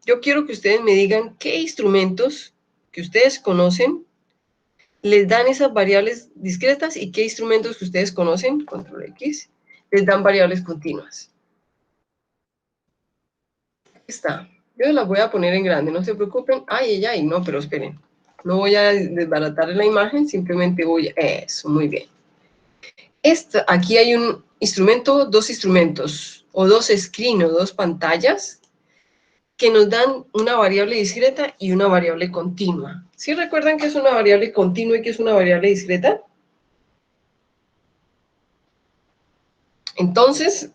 yo quiero que ustedes me digan qué instrumentos que ustedes conocen les dan esas variables discretas y qué instrumentos que ustedes conocen, control X, les dan variables continuas. Está. Yo las voy a poner en grande, no se preocupen. Ay, no, pero esperen. No voy a desbaratar la imagen, simplemente voy a... Eso, muy bien. Aquí hay un instrumento, dos instrumentos, o dos screen, o dos pantallas, que nos dan una variable discreta y una variable continua. ¿Sí recuerdan que es una variable continua y que es una variable discreta? Entonces,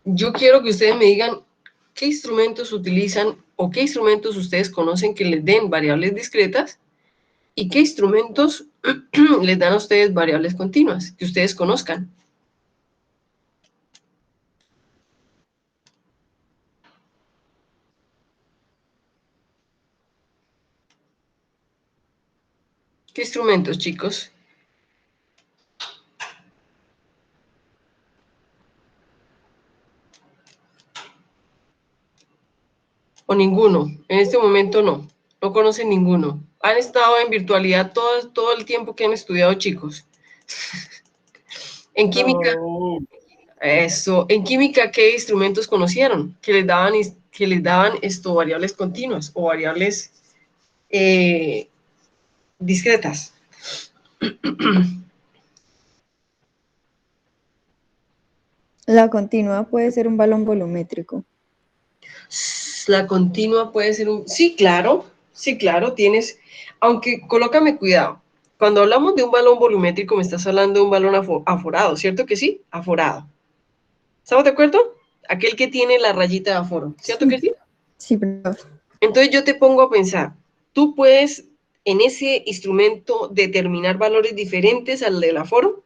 yo quiero que ustedes me digan qué instrumentos utilizan o qué instrumentos ustedes conocen que les den variables discretas y qué instrumentos les dan a ustedes variables continuas, que ustedes conozcan. ¿Qué instrumentos, chicos? O ninguno. En este momento no. No conocen ninguno. Han estado en virtualidad todo el tiempo que han estudiado, chicos. En química, No. eso. En química, ¿qué instrumentos conocieron? Que les daban variables continuas o variables discretas. La continua puede ser un balón volumétrico. La continua puede ser un... Sí, claro, tienes... Aunque, colócame cuidado. Cuando hablamos de un balón volumétrico, me estás hablando de un balón aforado, ¿cierto que sí? Aforado. ¿Estamos de acuerdo? Aquel que tiene la rayita de aforo, ¿cierto que sí? Sí, profe. Entonces yo te pongo a pensar, tú puedes en ese instrumento determinar valores diferentes al del aforo.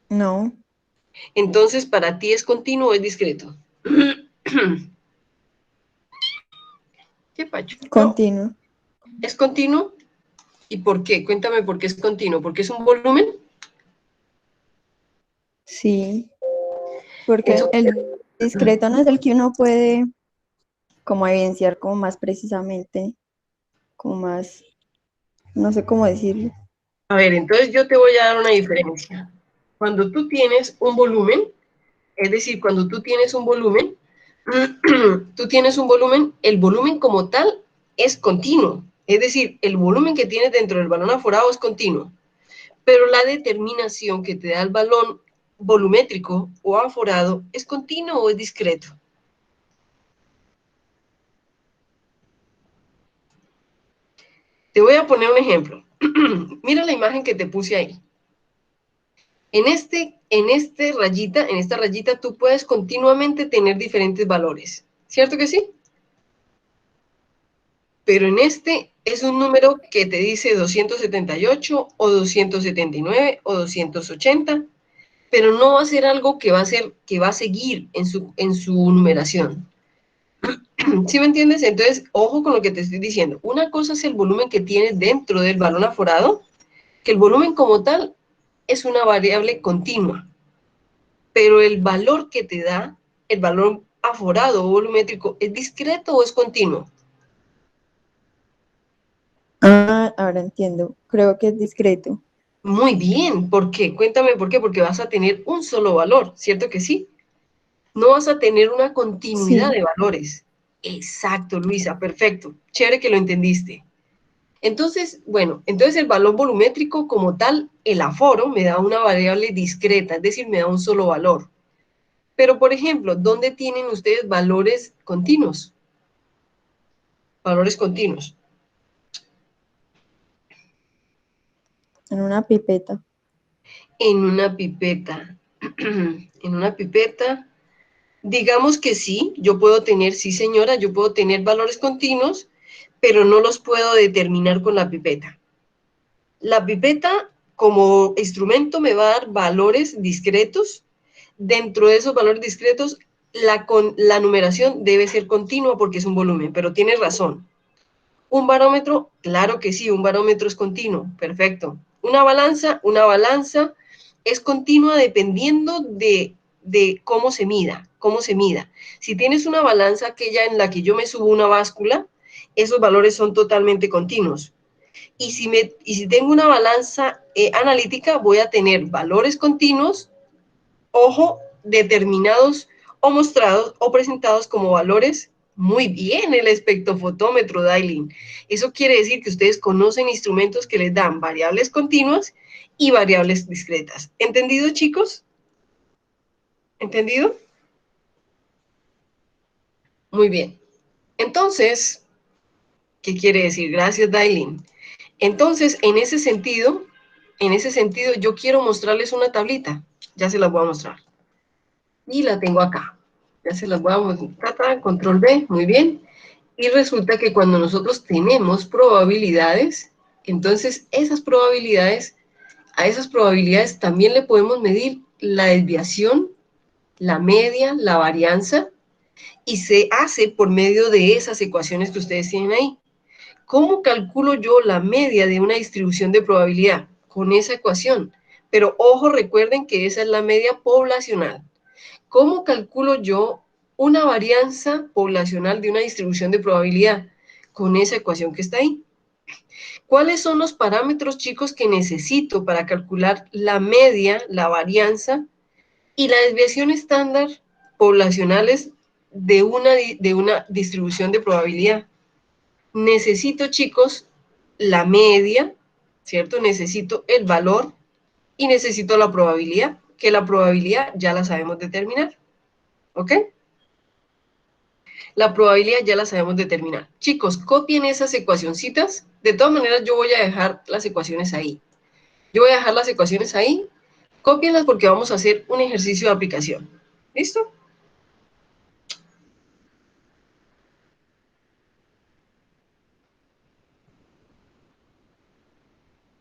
No, Entonces, para ti es continuo o es discreto. ¿Qué pacho? No, continuo. es continuo. ¿Y por qué? Cuéntame por qué es continuo. ¿Porque es un volumen? Sí, porque Eso, el discreto no es el que uno puede como evidenciar como más precisamente, como más, no sé cómo decirlo. a ver, entonces yo te voy a dar una diferencia. Cuando tú tienes un volumen, es decir, cuando tú tienes un volumen, tú tienes un volumen, el volumen como tal es continuo, es decir, el volumen que tienes dentro del balón aforado es continuo, pero la determinación que te da el balón volumétrico o aforado es continuo o es discreto. Te voy a poner un ejemplo. Mira la imagen que te puse ahí. En esta rayita tú puedes continuamente tener diferentes valores, ¿cierto que sí? Pero en este es un número que te dice 278 o 279 o 280, pero no va a ser algo que va a seguir en su numeración. ¿Sí me entiendes? Entonces, ojo con lo que te estoy diciendo. Una cosa es el volumen que tienes dentro del balón aforado, que el volumen como tal es una variable continua, pero el valor que te da, el valor aforado o volumétrico, ¿es discreto o es continuo? Ah, ahora entiendo. Creo que es discreto. Muy bien, ¿por qué? Cuéntame por qué, porque vas a tener un solo valor, ¿cierto que sí? No vas a tener una continuidad Sí. de valores. Exacto, Luisa, perfecto. Chévere que lo entendiste. Entonces, bueno, entonces el valor volumétrico como tal, el aforo, me da una variable discreta, es decir, me da un solo valor. Pero, por ejemplo, ¿dónde tienen ustedes valores continuos? Valores continuos. En una pipeta. En una pipeta. En una pipeta, digamos que sí, yo puedo tener, sí señora, yo puedo tener valores continuos, pero no los puedo determinar con la pipeta. La pipeta como instrumento me va a dar valores discretos. Dentro de esos valores discretos, la numeración debe ser continua porque es un volumen, pero tienes razón. Un barómetro, claro que sí, un barómetro es continuo, perfecto. Una balanza es continua dependiendo de cómo se mida, cómo se mida. Si tienes una balanza aquella en la que yo me subo una báscula, esos valores son totalmente continuos. Y si tengo una balanza analítica, voy a tener valores continuos, ojo, determinados o mostrados o presentados como valores. Muy bien, el espectrofotómetro, Dailin. Eso quiere decir que ustedes conocen instrumentos que les dan variables continuas y variables discretas. ¿Entendido, chicos? ¿Entendido? Muy bien. Entonces, ¿qué quiere decir? Gracias, Dailin. Entonces, en ese sentido, yo quiero mostrarles una tablita. Ya se las voy a mostrar. Y la tengo acá. Ya se las voy a mostrar. Control B, muy bien. Y resulta que cuando nosotros tenemos probabilidades, entonces a esas probabilidades también le podemos medir la desviación, la media, la varianza, y se hace por medio de esas ecuaciones que ustedes tienen ahí. ¿Cómo calculo yo la media de una distribución de probabilidad? Con esa ecuación. Pero ojo, recuerden que esa es la media poblacional. ¿Cómo calculo yo una varianza poblacional de una distribución de probabilidad? Con esa ecuación que está ahí. ¿Cuáles son los parámetros, chicos, que necesito para calcular la media, la varianza y la desviación estándar poblacionales de una distribución de probabilidad? Necesito, chicos, la media, ¿cierto? Necesito el valor y necesito la probabilidad, que la probabilidad ya la sabemos determinar, ¿ok? La probabilidad ya la sabemos determinar. Chicos, copien esas ecuacioncitas. De todas maneras, yo voy a dejar las ecuaciones ahí. Yo voy a dejar las ecuaciones ahí. Cópienlas porque vamos a hacer un ejercicio de aplicación. ¿Listo?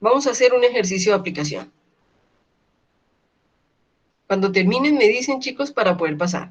Vamos a hacer un ejercicio de aplicación. Cuando terminen me dicen, chicos, para poder pasar.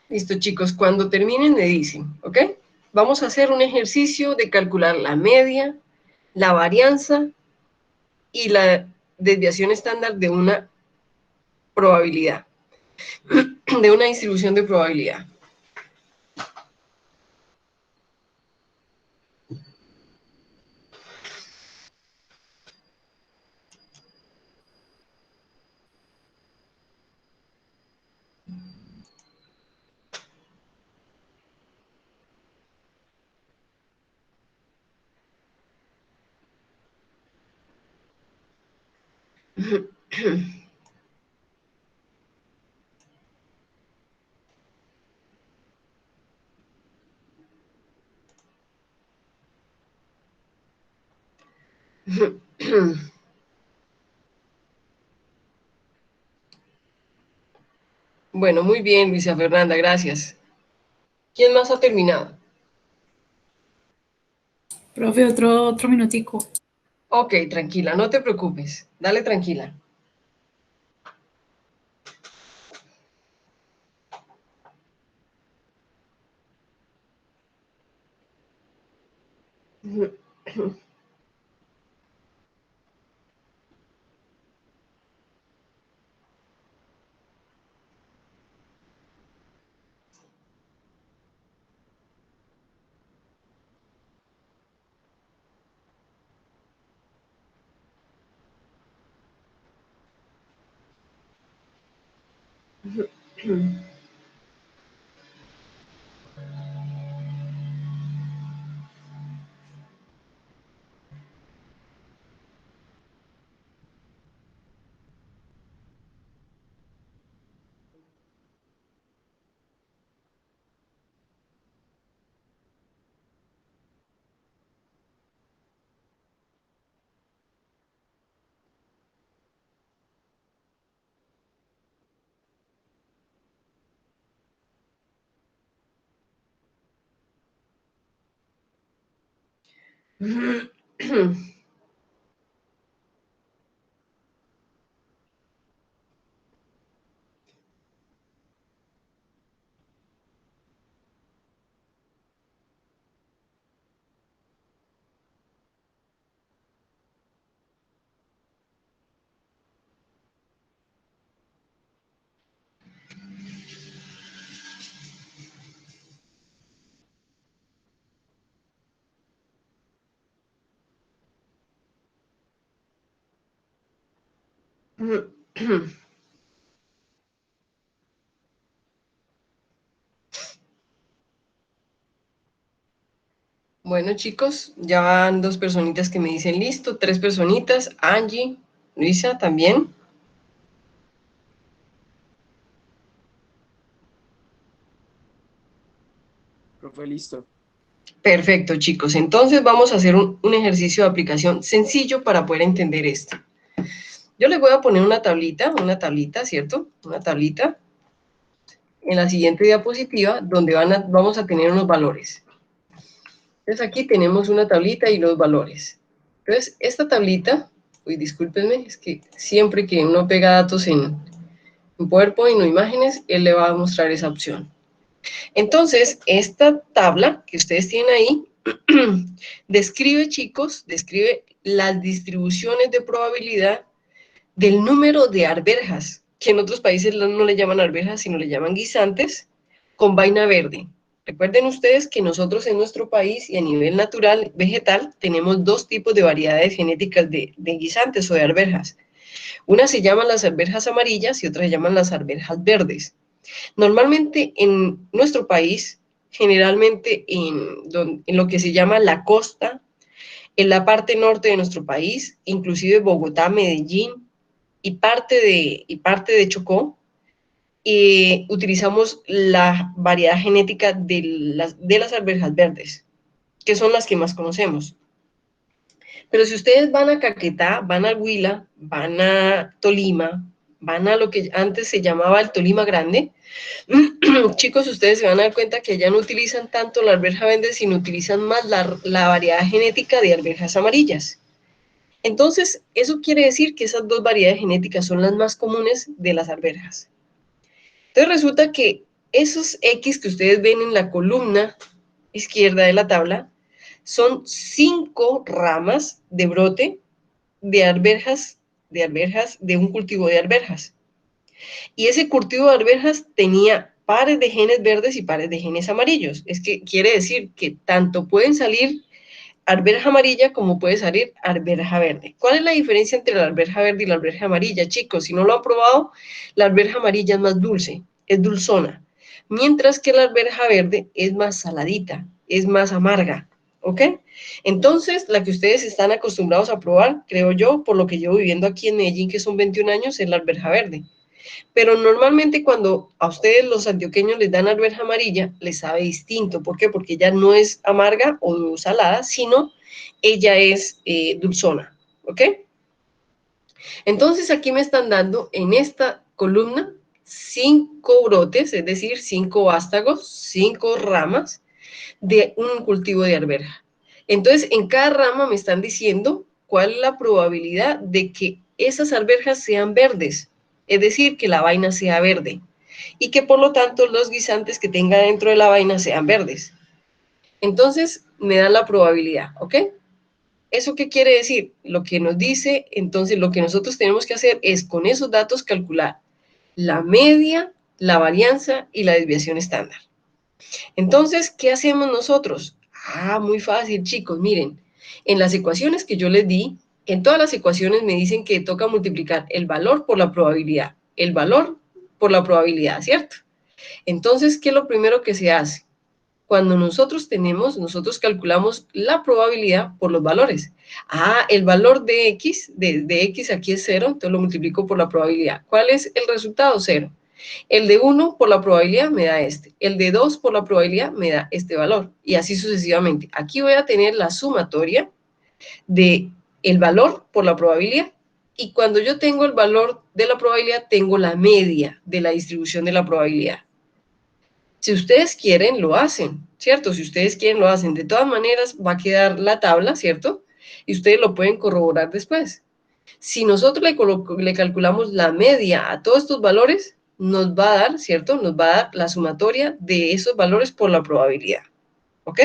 Listo, chicos, cuando terminen me dicen, ¿ok? Vamos a hacer un ejercicio de calcular la media, la varianza y la desviación estándar de una probabilidad, de una distribución de probabilidad. Bueno, muy bien, Luisa Fernanda, gracias. ¿Quién más ha terminado? Profe, otro minutico. Ok, tranquila, no te preocupes. Dale tranquila. Bueno, chicos, ya van 2 personitas que me dicen listo, 3 personitas, Angie, Luisa también. Profe, listo. Perfecto, chicos. Entonces vamos a hacer un ejercicio de aplicación sencillo para poder entender esto. Yo les voy a poner una tablita, ¿cierto? Una tablita en la siguiente diapositiva donde vamos a tener unos valores. Entonces aquí tenemos una tablita y los valores. Entonces esta tablita, discúlpenme, es que siempre que uno pega datos en PowerPoint o imágenes, él le va a mostrar esa opción. Entonces, esta tabla que ustedes tienen ahí, describe, chicos, describe las distribuciones de probabilidad del número de arvejas, que en otros países no le llaman arvejas, sino le llaman guisantes, con vaina verde. Recuerden ustedes que nosotros en nuestro país y a nivel natural, vegetal, tenemos 2 tipos de variedades genéticas de guisantes o de arvejas. Unas se llaman las arvejas amarillas y otras se llaman las arvejas verdes. Normalmente en nuestro país generalmente en lo que se llama la costa, en la parte norte de nuestro país, inclusive Bogotá, Medellín y parte de Chocó. Utilizamos la variedad genética de las arvejas verdes, que son las que más conocemos. Pero si ustedes van a Caquetá, van al Huila, van a Tolima, van a lo que antes se llamaba el Tolima Grande, chicos, ustedes se van a dar cuenta que allá no utilizan tanto la arveja verde, sino utilizan más la variedad genética de arvejas amarillas. Entonces, eso quiere decir que esas dos variedades genéticas son las más comunes de las arvejas. Entonces resulta que esos X que ustedes ven en la columna izquierda de la tabla son 5 ramas de brote de arvejas, de un cultivo de arvejas. Y ese cultivo de arvejas tenía pares de genes verdes y pares de genes amarillos. Es que quiere decir que tanto pueden salir arveja amarilla como puede salir arveja verde. ¿Cuál es la diferencia entre la arveja verde y la arveja amarilla, chicos? Si no lo han probado, la arveja amarilla es más dulce, es dulzona, mientras que la arveja verde es más saladita, es más amarga, ¿ok? Entonces, la que ustedes están acostumbrados a probar, creo yo, por lo que llevo viviendo aquí en Medellín, que son 21 años, es la arveja verde. Pero normalmente cuando a ustedes los antioqueños les dan arveja amarilla, les sabe distinto. ¿Por qué? Porque ella no es amarga o salada, sino ella es dulzona, ¿ok? Entonces aquí me están dando en esta columna 5 brotes, es decir, 5 vástagos, 5 ramas de un cultivo de arveja. Entonces en cada rama me están diciendo cuál es la probabilidad de que esas arvejas sean verdes. Es decir, que la vaina sea verde y que por lo tanto los guisantes que tenga dentro de la vaina sean verdes. Entonces me dan la probabilidad, ¿ok? ¿Eso qué quiere decir? Lo que nos dice, entonces lo que nosotros tenemos que hacer es con esos datos calcular la media, la varianza y la desviación estándar. Entonces, ¿qué hacemos nosotros? Muy fácil, chicos, miren, en las ecuaciones que yo les di, en todas las ecuaciones me dicen que toca multiplicar el valor por la probabilidad, el valor por la probabilidad, ¿cierto? Entonces, ¿qué es lo primero que se hace? Cuando nosotros calculamos la probabilidad por los valores. El valor de X, de X aquí es 0, entonces lo multiplico por la probabilidad. ¿Cuál es el resultado? 0. El de 1 por la probabilidad me da este. El de 2 por la probabilidad me da este valor. Y así sucesivamente. Aquí voy a tener la sumatoria de el valor por la probabilidad. Y cuando yo tengo el valor de la probabilidad, tengo la media de la distribución de la probabilidad. Si ustedes quieren, lo hacen, ¿cierto? Si ustedes quieren, lo hacen. De todas maneras, va a quedar la tabla, ¿cierto? Y ustedes lo pueden corroborar después. Si nosotros le calculamos la media a todos estos valores, nos va a dar, ¿cierto? Nos va a dar la sumatoria de esos valores por la probabilidad. ¿Ok?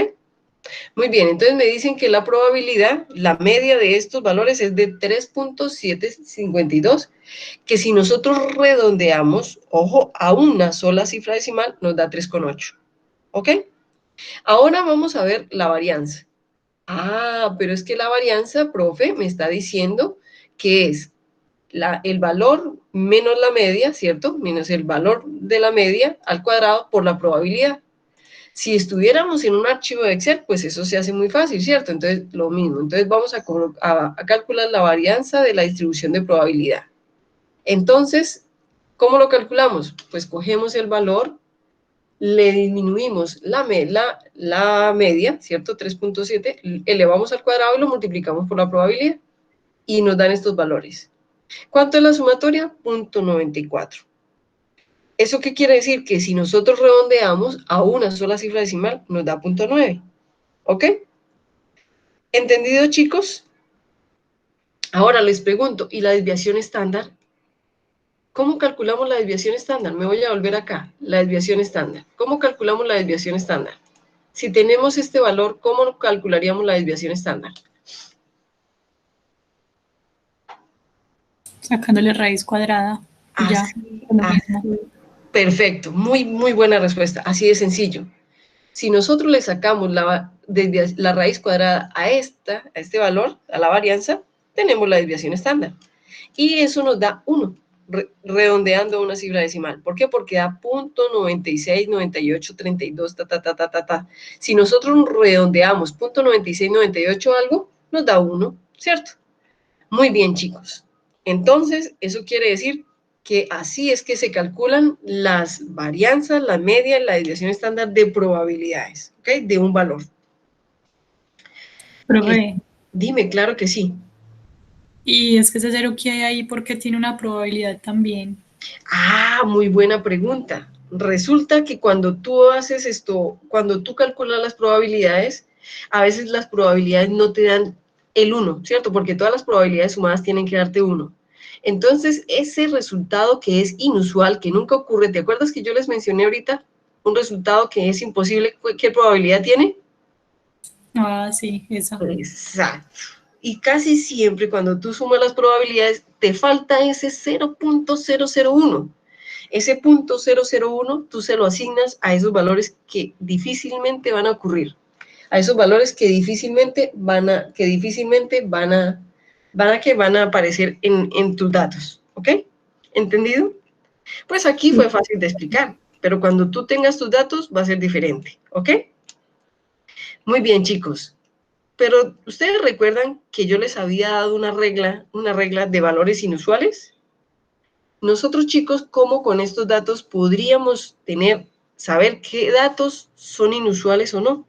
Muy bien, entonces me dicen que la probabilidad, la media de estos valores es de 3.752, que si nosotros redondeamos, ojo, a una sola cifra decimal, nos da 3,8. ¿Ok? Ahora vamos a ver la varianza. Pero es que la varianza, profe, me está diciendo que es el valor menos la media, ¿cierto? Menos el valor de la media al cuadrado por la probabilidad. Si estuviéramos en un archivo de Excel, pues eso se hace muy fácil, ¿cierto? Entonces, lo mismo. Entonces, vamos a calcular la varianza de la distribución de probabilidad. Entonces, ¿cómo lo calculamos? Pues cogemos el valor, le disminuimos la media, ¿cierto? 3.7, elevamos al cuadrado y lo multiplicamos por la probabilidad. Y nos dan estos valores. ¿Cuánto es la sumatoria? 0.94. ¿Eso qué quiere decir? Que si nosotros redondeamos a una sola cifra decimal, nos da 0.9. ¿Ok? ¿Entendido, chicos? Ahora les pregunto, ¿y la desviación estándar? ¿Cómo calculamos la desviación estándar? Me voy a volver acá, la desviación estándar. ¿Cómo calculamos la desviación estándar? Si tenemos este valor, ¿cómo calcularíamos la desviación estándar? Sacándole raíz cuadrada. Ya, lo mismo. Perfecto, muy, muy buena respuesta, así de sencillo. Si nosotros le sacamos la raíz cuadrada a este valor, a la varianza, tenemos la desviación estándar. Y eso nos da 1, redondeando a una cifra decimal. ¿Por qué? Porque da punto 96, 98, 32, ta, ta, ta, ta, ta, ta. Si nosotros redondeamos punto 96, 98 algo, nos da 1, ¿cierto? Muy bien, chicos. Entonces, eso quiere decir que así es que se calculan las varianzas, la media, la desviación estándar de probabilidades, ¿ok? De un valor. Profe, Dime, claro que sí. y es que ese cero que hay ahí, ¿por qué tiene una probabilidad también? Ah, muy buena pregunta. Resulta que cuando tú haces esto, cuando tú calculas las probabilidades, a veces las probabilidades no te dan el 1, ¿cierto? Porque todas las probabilidades sumadas tienen que darte 1. Entonces, ese resultado que es inusual, que nunca ocurre, ¿te acuerdas que yo les mencioné ahorita? Un resultado que es imposible, ¿qué probabilidad tiene? Ah, sí, esa. Exacto. Y casi siempre cuando tú sumas las probabilidades, te falta ese 0.001. Ese punto 001 tú se lo asignas a esos valores que difícilmente van a ocurrir, a esos valores que difícilmente van a aparecer en tus datos, ¿ok? ¿Entendido? Pues aquí fue fácil de explicar, pero cuando tú tengas tus datos va a ser diferente, ¿ok? Muy bien, chicos. Pero ¿ustedes recuerdan que yo les había dado una regla de valores inusuales? Nosotros, chicos, ¿cómo con estos datos podríamos saber qué datos son inusuales o no?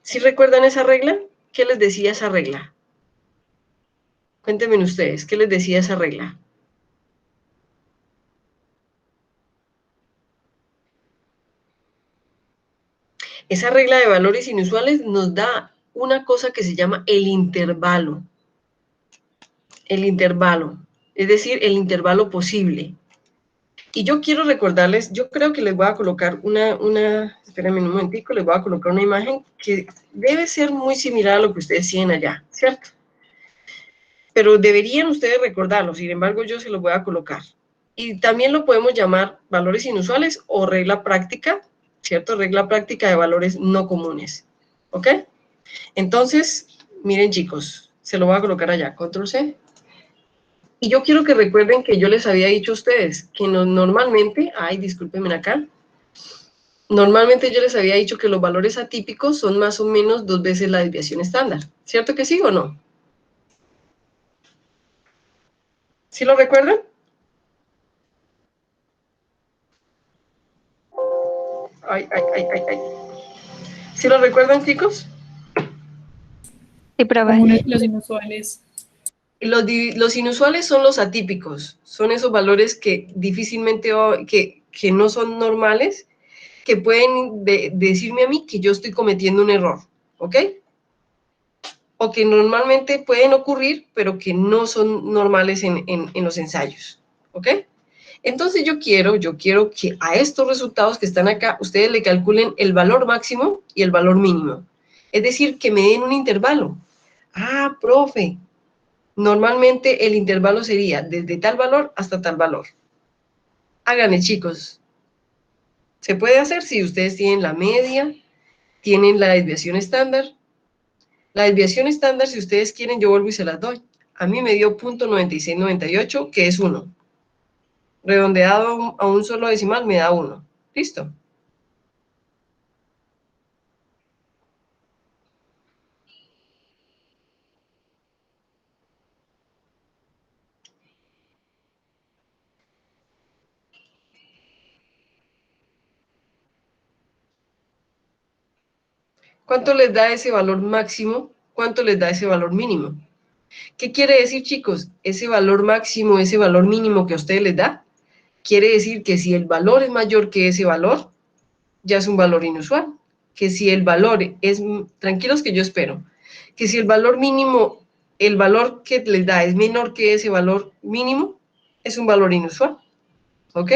¿Sí recuerdan esa regla? ¿Qué les decía esa regla? Cuéntenme ustedes, ¿qué les decía esa regla? Esa regla de valores inusuales nos da una cosa que se llama el intervalo. El intervalo, es decir, el intervalo posible. Y yo quiero recordarles, yo creo que les voy a colocar espérenme un momentico, les voy a colocar una imagen que debe ser muy similar a lo que ustedes tienen allá, ¿cierto? Pero deberían ustedes recordarlo, sin embargo yo se los voy a colocar. Y también lo podemos llamar valores inusuales o regla práctica, ¿cierto? Regla práctica de valores no comunes, ¿ok? Entonces, miren chicos, se lo voy a colocar allá, control C. Y yo quiero que recuerden que yo les había dicho a ustedes que normalmente, discúlpenme acá, normalmente yo les había dicho que los valores atípicos son más o menos 2 veces la desviación estándar. ¿Cierto que sí o no? ¿Sí lo recuerdan? Ay. ¿Sí lo recuerdan, chicos? Sí, profe. Comunes los inusuales. Los inusuales son los atípicos. Son esos valores que difícilmente, que no son normales, que pueden decirme a mí que yo estoy cometiendo un error, ¿ok? O que normalmente pueden ocurrir, pero que no son normales en los ensayos, ¿ok? Entonces yo quiero que a estos resultados que están acá, ustedes le calculen el valor máximo y el valor mínimo. Es decir, que me den un intervalo. Ah, profe, normalmente el intervalo sería desde tal valor hasta tal valor. Háganle, chicos. Se puede hacer si ustedes tienen la media, tienen la desviación estándar. La desviación estándar, si ustedes quieren, yo vuelvo y se las doy. A mí me dio punto 9698, que es 1. Redondeado a un solo decimal me da 1. ¿Listo? ¿Cuánto les da ese valor máximo? ¿Cuánto les da ese valor mínimo? ¿Qué quiere decir, chicos? Ese valor máximo, ese valor mínimo que a ustedes les da, quiere decir que si el valor es mayor que ese valor, ya es un valor inusual. Que si el valor es, tranquilos que yo espero, que si el valor mínimo, el valor que les da es menor que ese valor mínimo, es un valor inusual. ¿Ok?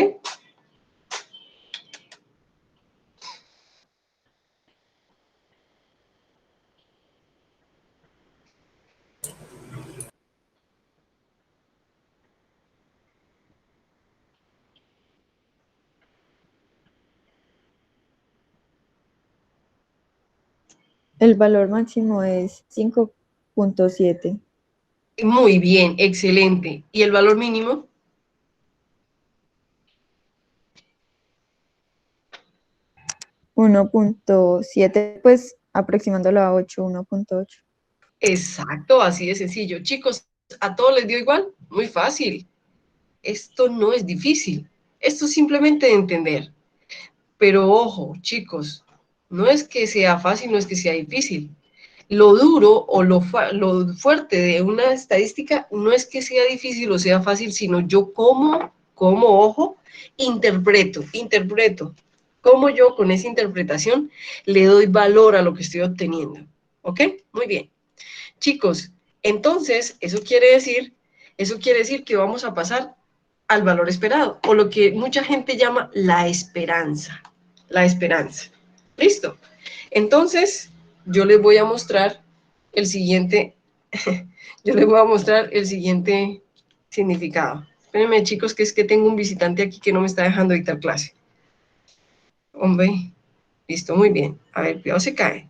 El valor máximo es 5.7. Muy bien, excelente. ¿Y el valor mínimo? 1.7, pues aproximándolo a 8, 1.8. Exacto, así de sencillo. Chicos, ¿a todos les dio igual? Muy fácil. Esto no es difícil. Esto es simplemente de entender. Pero ojo, chicos, no es que sea fácil, no es que sea difícil. Lo duro o lo fuerte de una estadística no es que sea difícil o sea fácil, sino yo ojo, interpreto. Cómo yo con esa interpretación le doy valor a lo que estoy obteniendo. ¿Ok? Muy bien. Chicos, entonces, eso quiere decir que vamos a pasar al valor esperado, o lo que mucha gente llama la esperanza. La esperanza. ¿Listo? Entonces, yo les voy a mostrar el siguiente, significado. Espérenme, chicos, que es que tengo un visitante aquí que no me está dejando dictar clase. Hombre, listo, muy bien. A ver, cuidado, se cae.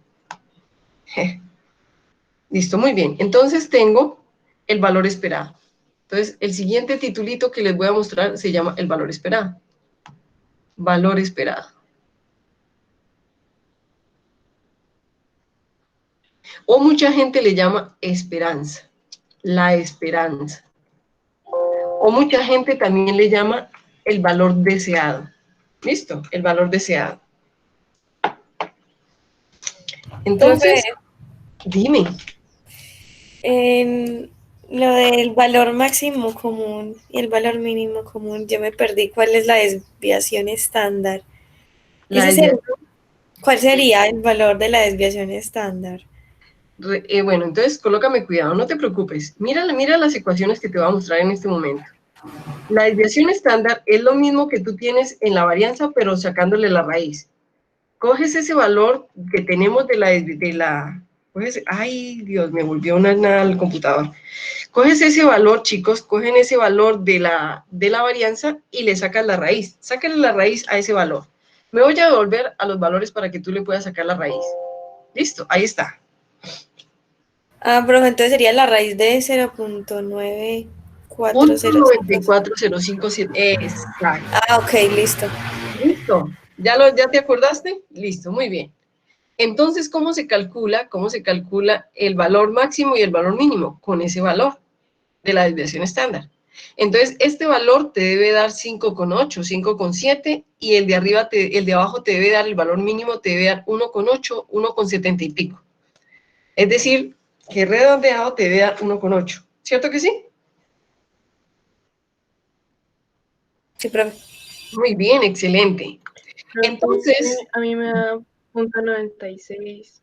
Listo, muy bien. Entonces tengo el valor esperado. Entonces, el siguiente titulito que les voy a mostrar se llama el valor esperado. Valor esperado. O mucha gente le llama esperanza. La esperanza. O mucha gente también le llama el valor deseado. ¿Listo? El valor deseado. Entonces, Profe, dime. en lo del valor máximo común y el valor mínimo común, yo me perdí. ¿Cuál es la desviación estándar? La ¿Cuál sería el valor de la desviación estándar? bueno, entonces colócame cuidado, no te preocupes. Mira las ecuaciones que te voy a mostrar en este momento. La desviación estándar es lo mismo que tú tienes en la varianza, pero sacándole la raíz. Coges ese valor que tenemos ay, Dios, me volvió nada al computador. Coges ese valor, chicos, cogen ese valor de la varianza y le sacas la raíz. Sácale la raíz a ese valor. Me voy a devolver a los valores para que tú le puedas sacar la raíz. Listo, ahí está. Ah, profe, entonces sería la raíz de 0.940. 0.94057. Exacto. Ah, ok, listo. Listo. ¿Ya te acordaste? Listo, muy bien. Entonces, ¿cómo se calcula? ¿Cómo se calcula el valor máximo y el valor mínimo? Con ese valor de la desviación estándar. Entonces, este valor te debe dar 5,8, 5,7, y el de arriba, el de abajo te debe dar, el valor mínimo te debe dar 1,8, 1,70 y pico. Es decir, que redondeado te debe dar 1,8. ¿Cierto que sí? Sí, profe. Muy bien, excelente. Entonces, a mí me da .96.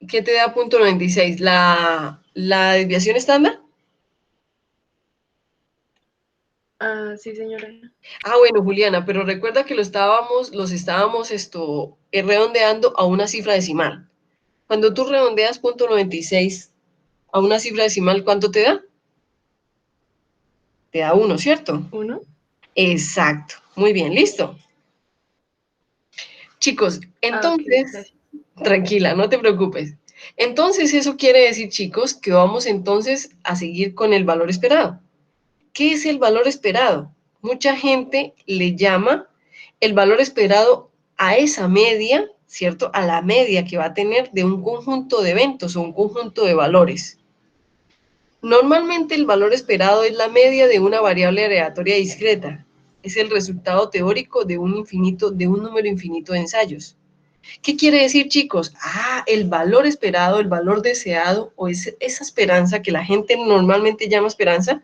¿qué te da .96? ¿La desviación estándar? Ah, sí, señora. Ah, bueno, Juliana, pero recuerda que los estábamos redondeando a una cifra decimal. Cuando tú redondeas .96 a una cifra decimal, ¿cuánto te da? Te da 1, ¿cierto? 1. Exacto. Muy bien, listo. Chicos, Ah, ok, entonces, gracias. tranquila, no te preocupes. Entonces, eso quiere decir, chicos, que vamos entonces a seguir con el valor esperado. ¿Qué es el valor esperado? Mucha gente le llama el valor esperado a esa media, ¿cierto? A la media que va a tener de un conjunto de eventos o un conjunto de valores. Normalmente el valor esperado es la media de una variable aleatoria discreta. Es el resultado teórico de un número infinito de ensayos. ¿Qué quiere decir, chicos? El valor esperado, el valor deseado, o esa esperanza que la gente normalmente llama esperanza,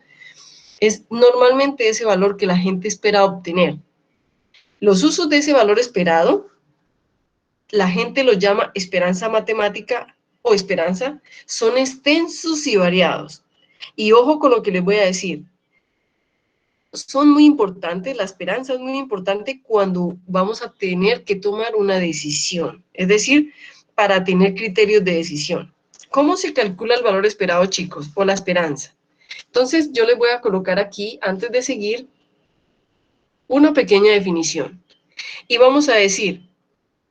es normalmente ese valor que la gente espera obtener. Los usos de ese valor esperado, la gente lo llama esperanza matemática o esperanza, son extensos y variados. Y ojo con lo que les voy a decir. Son muy importantes, la esperanza es muy importante cuando vamos a tener que tomar una decisión, es decir, para tener criterios de decisión. ¿Cómo se calcula el valor esperado, chicos, o la esperanza? Entonces, yo les voy a colocar aquí, antes de seguir, una pequeña definición. Y vamos a decir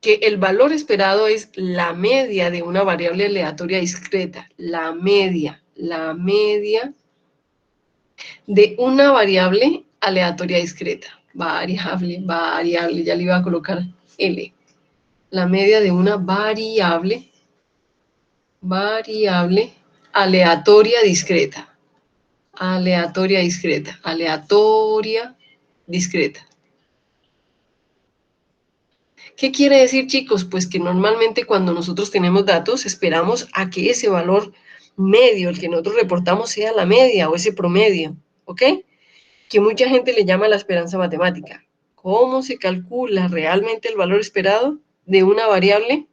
que el valor esperado es la media de una variable aleatoria discreta, la media de una variable aleatoria discreta. Variable, ya le iba a colocar L. la media de una variable aleatoria discreta. Aleatoria discreta. ¿Qué quiere decir, chicos? Pues que normalmente cuando nosotros tenemos datos esperamos a que ese valor medio, el que nosotros reportamos, sea la media o ese promedio, ¿ok? Que mucha gente le llama la esperanza matemática. ¿Cómo se calcula realmente el valor esperado de una variable?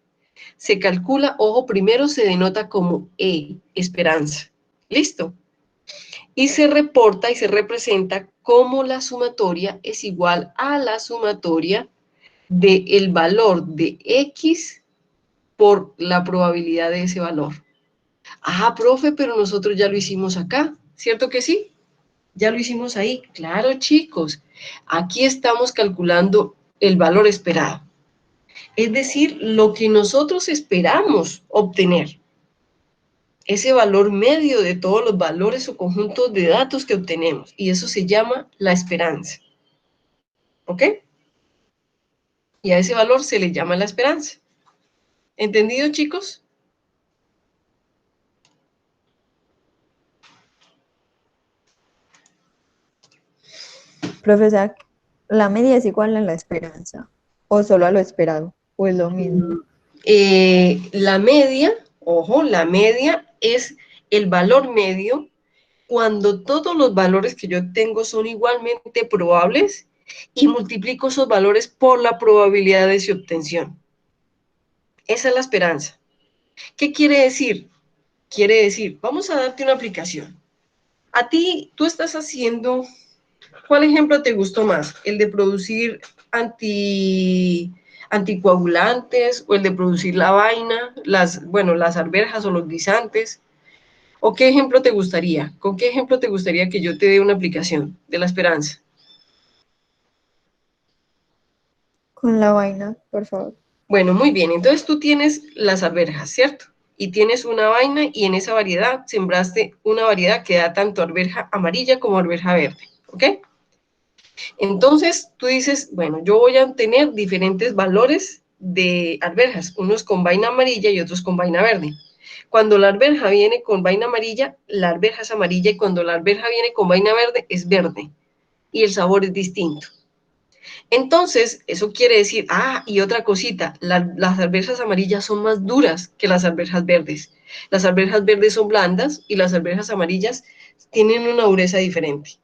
Se calcula, ojo, primero se denota como E, esperanza. ¿Listo? Y se reporta y se representa como la sumatoria es igual a la sumatoria del valor de X por la probabilidad de ese valor. Ah, profe, pero nosotros ya lo hicimos acá, ¿cierto que sí? Ya lo hicimos ahí. Claro, chicos, aquí estamos calculando el valor esperado. Es decir, lo que nosotros esperamos obtener. Ese valor medio de todos los valores o conjuntos de datos que obtenemos. Y eso se llama la esperanza. ¿Ok? Y a ese valor se le llama la esperanza. ¿Entendido, chicos? Profesor, ¿la media es igual a la esperanza? ¿O solo a lo esperado? ¿O es lo mismo? La media, ojo, la media es el valor medio cuando todos los valores que yo tengo son igualmente probables y multiplico esos valores por la probabilidad de su obtención. Esa es la esperanza. ¿Qué quiere decir? Quiere decir, vamos a darte una aplicación. A ti, tú estás haciendo, ¿cuál ejemplo te gustó más? ¿El de producir anticoagulantes o el de producir la vaina, las arvejas o los guisantes? ¿O qué ejemplo te gustaría? ¿Con qué ejemplo te gustaría que yo te dé una aplicación de la esperanza? Con la vaina, por favor. Bueno, muy bien. Entonces tú tienes las arvejas, ¿cierto? Y tienes una vaina y en esa variedad sembraste una variedad que da tanto arveja amarilla como arveja verde, ¿ok? Entonces tú dices, bueno, yo voy a tener diferentes valores de arvejas, unos con vaina amarilla y otros con vaina verde. Cuando la arveja viene con vaina amarilla, la arveja es amarilla y cuando la arveja viene con vaina verde, es verde. Y el sabor es distinto. Entonces, eso quiere decir, y otra cosita, las arvejas amarillas son más duras que las arvejas verdes. Las arvejas verdes son blandas y las arvejas amarillas tienen una dureza diferente.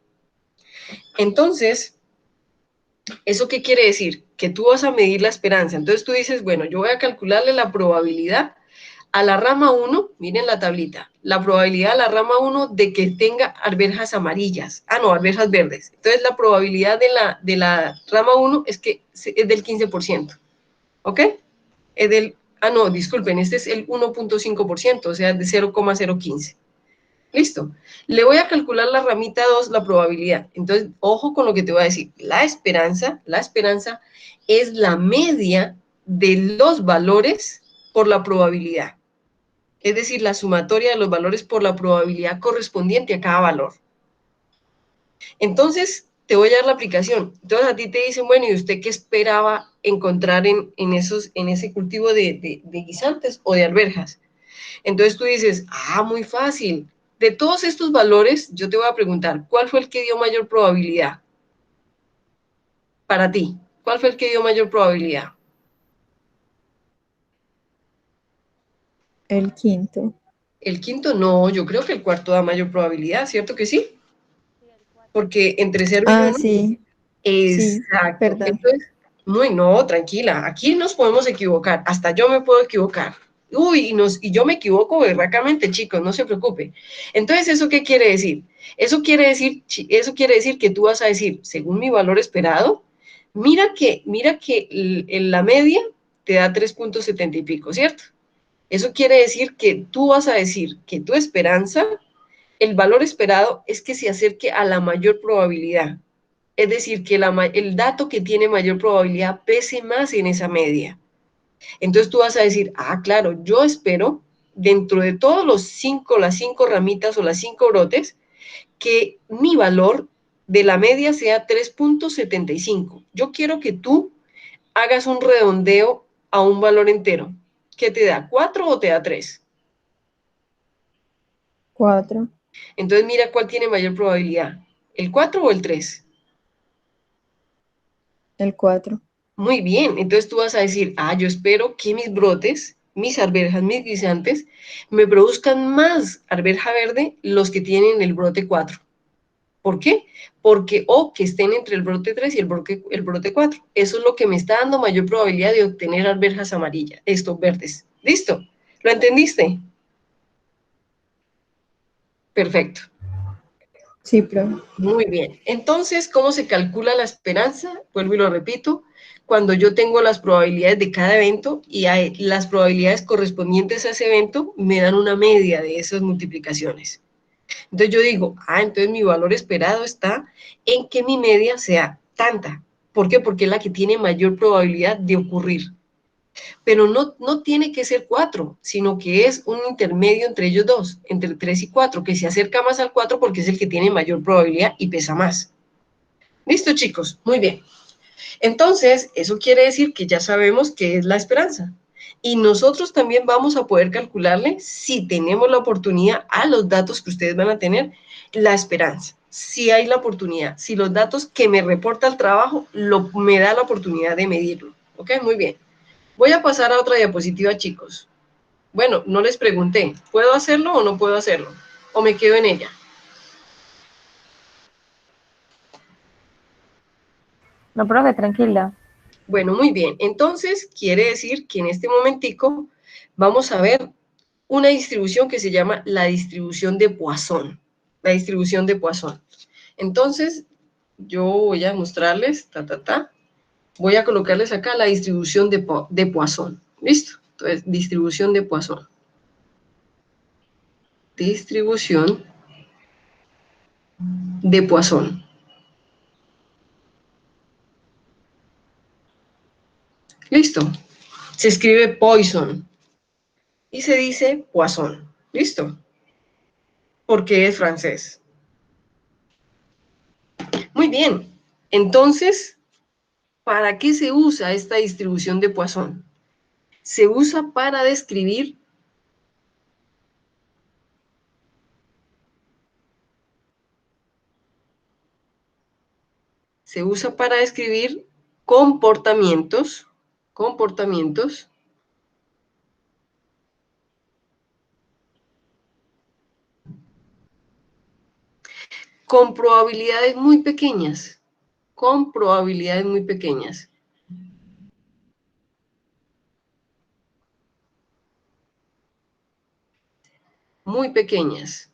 Entonces, ¿eso qué quiere decir? Que tú vas a medir la esperanza. Entonces tú dices, bueno, yo voy a calcularle la probabilidad a la rama 1, miren la tablita, la probabilidad a la rama 1 de que tenga arvejas amarillas. Arvejas verdes. Entonces la probabilidad de la rama 1 es del 15%. ¿Ok? Disculpen, este es el 1.5%, o sea, de 0,015. Listo. Le voy a calcular la ramita 2, la probabilidad. Entonces, ojo con lo que te voy a decir. La esperanza es la media de los valores por la probabilidad. Es decir, la sumatoria de los valores por la probabilidad correspondiente a cada valor. Entonces, te voy a dar la aplicación. Entonces, a ti te dicen, bueno, ¿y usted qué esperaba encontrar en ese cultivo de guisantes o de arvejas? Entonces tú dices, muy fácil. De todos estos valores, yo te voy a preguntar, ¿cuál fue el que dio mayor probabilidad? Para ti, ¿cuál fue el que dio mayor probabilidad? El quinto. El quinto no, yo creo que el cuarto da mayor probabilidad, ¿cierto que sí? Porque entre 0 y 1. Sí. Exacto. Sí, perdón. Entonces, no, tranquila, aquí nos podemos equivocar, hasta yo me puedo equivocar. Y yo me equivoco berracamente, chicos, no se preocupe. Entonces, ¿eso qué quiere decir? Eso quiere decir que tú vas a decir, según mi valor esperado, mira que la media te da 3.70 y pico, ¿cierto? Eso quiere decir que tú vas a decir que tu esperanza, el valor esperado es que se acerque a la mayor probabilidad. Es decir, que el dato que tiene mayor probabilidad pese más en esa media. Entonces tú vas a decir, claro, yo espero, dentro de todos las 5 ramitas o las 5 brotes, que mi valor de la media sea 3.75. Yo quiero que tú hagas un redondeo a un valor entero, ¿qué te da? ¿4 o te da 3? 4. Entonces mira cuál tiene mayor probabilidad, ¿el 4 o el 3? El 4. Muy bien, entonces tú vas a decir, yo espero que mis brotes, mis arvejas, mis guisantes, me produzcan más arveja verde los que tienen el brote 4. ¿Por qué? Porque o que estén entre el brote 3 y el brote 4. Eso es lo que me está dando mayor probabilidad de obtener arvejas amarillas, estos verdes. ¿Listo? ¿Lo entendiste? Perfecto. Sí, profe. Muy bien. Entonces, ¿cómo se calcula la esperanza? Vuelvo y lo repito. Cuando yo tengo las probabilidades de cada evento y las probabilidades correspondientes a ese evento me dan una media de esas multiplicaciones. Entonces yo digo, entonces mi valor esperado está en que mi media sea tanta. ¿Por qué? Porque es la que tiene mayor probabilidad de ocurrir. Pero no tiene que ser 4, sino que es un intermedio entre ellos dos, entre 3 y 4, que se acerca más al 4 porque es el que tiene mayor probabilidad y pesa más. ¿Listo, chicos? Muy bien. Entonces, eso quiere decir que ya sabemos qué es la esperanza. Y nosotros también vamos a poder calcularle, si tenemos la oportunidad, a los datos que ustedes van a tener, la esperanza. Si hay la oportunidad, si los datos que me reporta el trabajo me da la oportunidad de medirlo. ¿Ok? Muy bien. Voy a pasar a otra diapositiva, chicos. Bueno, no les pregunté, ¿puedo hacerlo o no puedo hacerlo? ¿O me quedo en ella? No, profe, tranquila. Bueno, muy bien. Entonces, quiere decir que en este momentico vamos a ver una distribución que se llama la distribución de Poisson. La distribución de Poisson. Entonces, yo voy a mostrarles, voy a colocarles acá la distribución de Poisson. ¿Listo? Entonces, distribución de Poisson. Distribución de Poisson. ¿Listo? Se escribe Poisson y se dice Poisson. ¿Listo? Porque es francés. Muy bien. Entonces, ¿para qué se usa esta distribución de Poisson? Se usa para describir comportamientos con probabilidades muy pequeñas, muy pequeñas.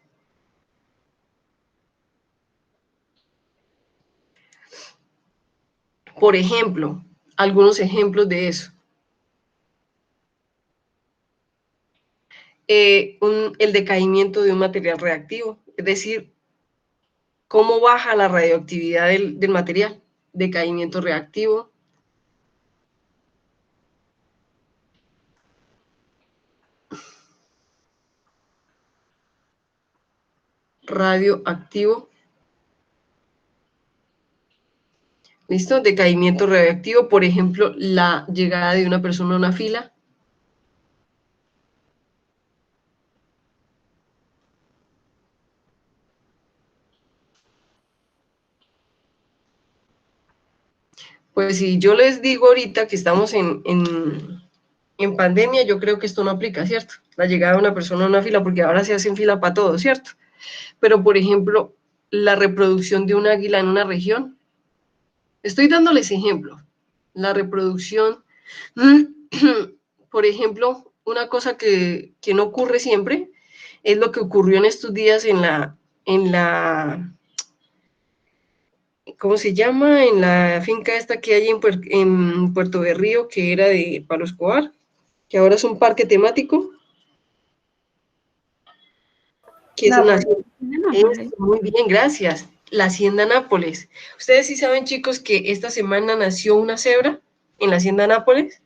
Por ejemplo, algunos ejemplos de eso. El decaimiento de un material reactivo, es decir, cómo baja la radioactividad del material, decaimiento reactivo. Radioactivo. ¿Listo? Decaimiento radioactivo, por ejemplo, la llegada de una persona a una fila. Pues si yo les digo ahorita que estamos en pandemia, yo creo que esto no aplica, ¿cierto? La llegada de una persona a una fila, porque ahora se hacen fila para todo, ¿cierto? Pero, por ejemplo, la reproducción de un águila en una región. Estoy dándoles ejemplos. La reproducción, por ejemplo, una cosa que no ocurre siempre, es lo que ocurrió en estos días en la ¿cómo se llama? En la finca esta que hay en Puerto Berrío, que era de Palo Escobar, que ahora es un parque temático, que es una... Muy bien, gracias. La Hacienda Nápoles. Ustedes sí saben, chicos, que esta semana nació una cebra en la Hacienda Nápoles.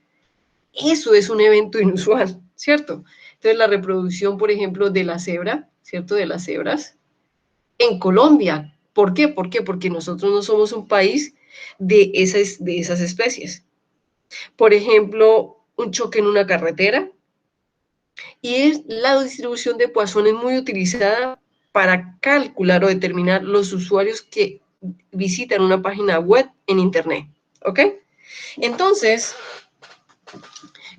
Eso es un evento inusual, ¿cierto? Entonces, la reproducción, por ejemplo, de la cebra, ¿cierto? De las cebras en Colombia. ¿Por qué? ¿Por qué? Porque nosotros no somos un país de esas especies. Por ejemplo, un choque en una carretera. Y la distribución de Poisson es muy utilizada para calcular o determinar los usuarios que visitan una página web en Internet. ¿Ok? Entonces,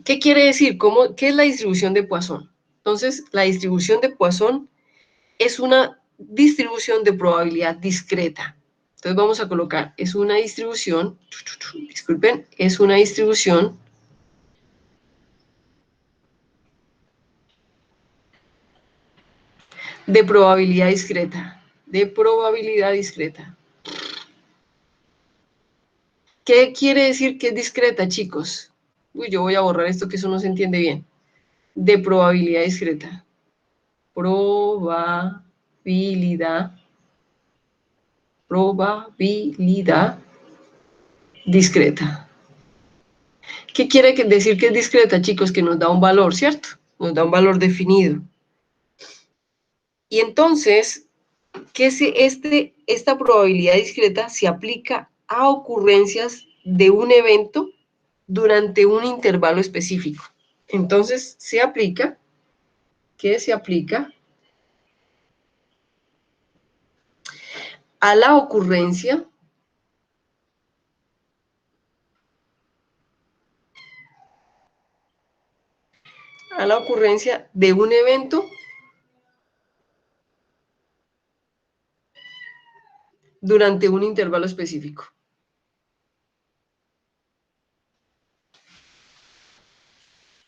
¿qué quiere decir? ¿Qué es la distribución de Poisson? Entonces, la distribución de Poisson es una distribución de probabilidad discreta. Entonces vamos a colocar, es una distribución, disculpen, es una distribución de probabilidad discreta. De probabilidad discreta. ¿Qué quiere decir que es discreta, chicos? Uy, yo voy a borrar esto que eso no se entiende bien. De probabilidad discreta. Probabilidad discreta. ¿Qué quiere decir que es discreta, chicos? Que nos da un valor, ¿cierto? Nos da un valor definido. Y entonces, esta probabilidad discreta se aplica a ocurrencias de un evento durante un intervalo específico. Entonces, se aplica a la ocurrencia de un evento durante un intervalo específico.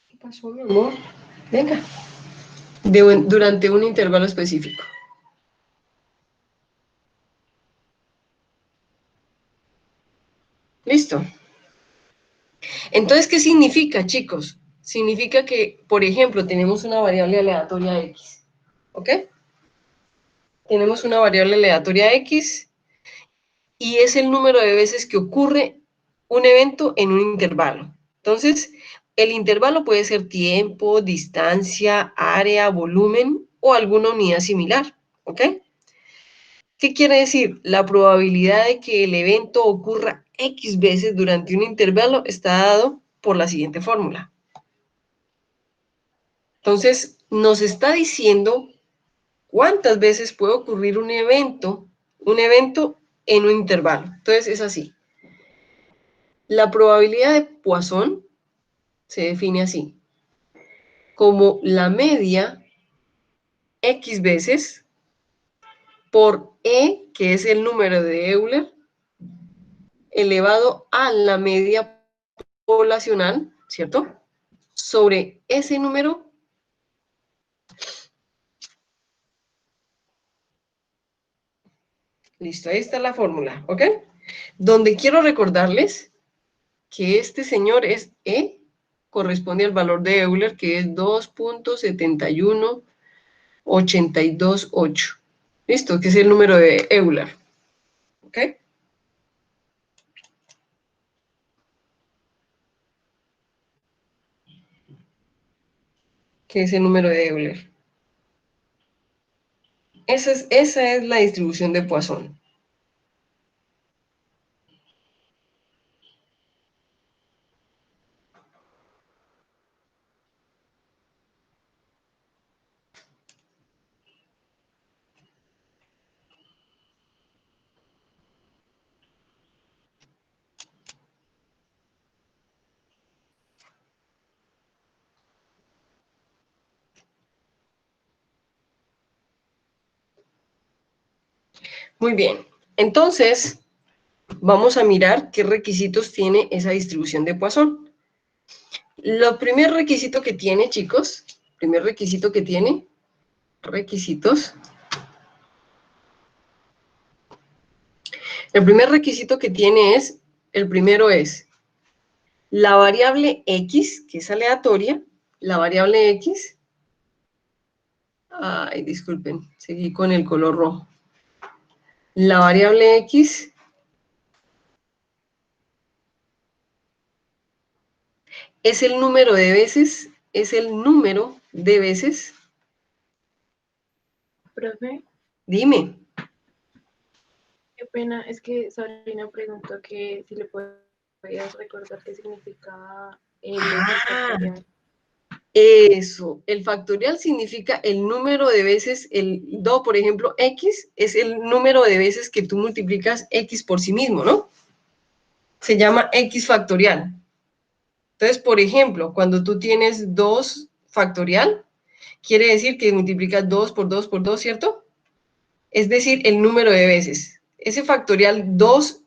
¿Qué pasó, mi amor? Venga. Durante un intervalo específico. ¿Listo? Entonces, ¿qué significa, chicos? Significa que, por ejemplo, tenemos una variable aleatoria X. ¿Ok? Tenemos una variable aleatoria X y es el número de veces que ocurre un evento en un intervalo. Entonces, el intervalo puede ser tiempo, distancia, área, volumen o alguna unidad similar. ¿Ok? ¿Qué quiere decir? La probabilidad de que el evento ocurra X veces durante un intervalo está dado por la siguiente fórmula. Entonces, nos está diciendo cuántas veces puede ocurrir un evento en un intervalo. Entonces, es así. La probabilidad de Poisson se define así, como la media X veces por E, que es el número de Euler, elevado a la media poblacional, ¿cierto? Sobre ese número listo, ahí está la fórmula, ¿ok? Donde quiero recordarles que este señor es E, corresponde al valor de Euler, que es 2.71828. ¿Listo? Que es el número de Euler. ¿Ok? Que es el número de Euler. Esa es la distribución de Poisson. Muy bien. Entonces, vamos a mirar qué requisitos tiene esa distribución de Poisson. Lo primer requisito que tiene, chicos, requisitos. El primer requisito que tiene el primero es la variable X, que es aleatoria, la variable X, ay, disculpen, seguí con el color rojo. La variable X es el número de veces, Profe, dime. qué pena, es que Sabrina preguntó que si le podías recordar qué significaba el factorial. Eso, el factorial significa el número de veces, por ejemplo, x es el número de veces que tú multiplicas x por sí mismo, ¿no? Se llama x factorial. Entonces, por ejemplo, cuando tú tienes 2 factorial, quiere decir que multiplicas 2 por 2 por 2, ¿cierto? Es decir, el número de veces. Ese factorial 2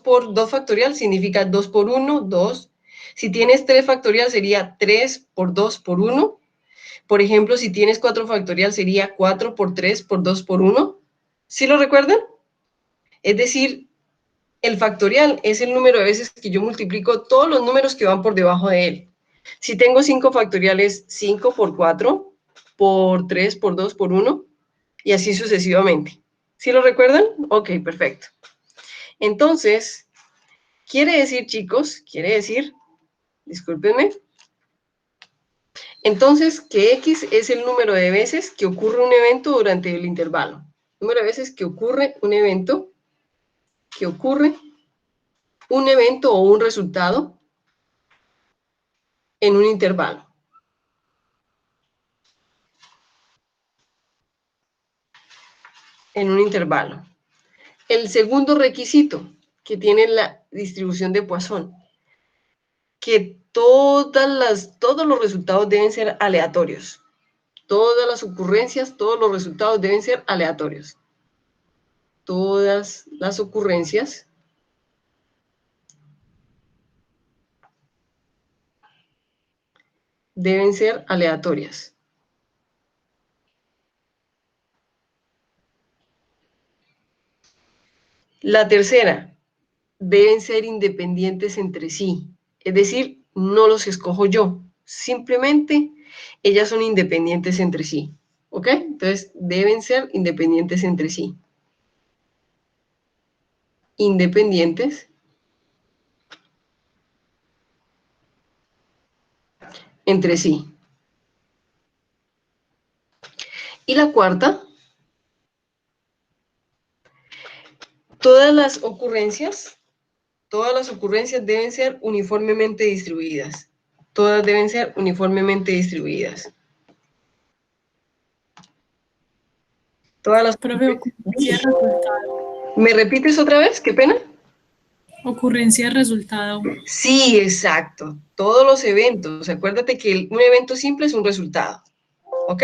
por 2 factorial significa 2 por 1, 2. Si tienes 3 factorial sería 3 por 2 por 1. Por ejemplo, si tienes 4 factorial sería 4 por 3 por 2 por 1. ¿Sí lo recuerdan? Es decir, el factorial es el número de veces que yo multiplico todos los números que van por debajo de él. Si tengo 5 factoriales, 5 por 4, por 3, por 2, por 1, y así sucesivamente. ¿Sí lo recuerdan? Ok, perfecto. Entonces, quiere decir, chicos, discúlpenme, entonces que X es el número de veces que ocurre un evento durante el intervalo. Número de veces que ocurre un evento, o un resultado en un intervalo. En un intervalo. El segundo requisito que tiene la distribución de Poisson, que todos los resultados deben ser aleatorios. Todas las ocurrencias, todos los resultados deben ser aleatorios. Todas las ocurrencias deben ser aleatorias. La tercera, deben ser independientes entre sí. Es decir, no los escojo yo. Simplemente ellas son independientes entre sí. ¿Ok? Entonces, deben ser independientes entre sí. Independientes entre sí. Y la cuarta, todas las ocurrencias deben ser uniformemente distribuidas. Todas deben ser uniformemente distribuidas. Todas las... Profe, ocurrencia resultado. ¿Me repites otra vez? Qué pena. Ocurrencia resultado. Sí, exacto. Todos los eventos. Acuérdate que un evento simple es un resultado. ¿Ok?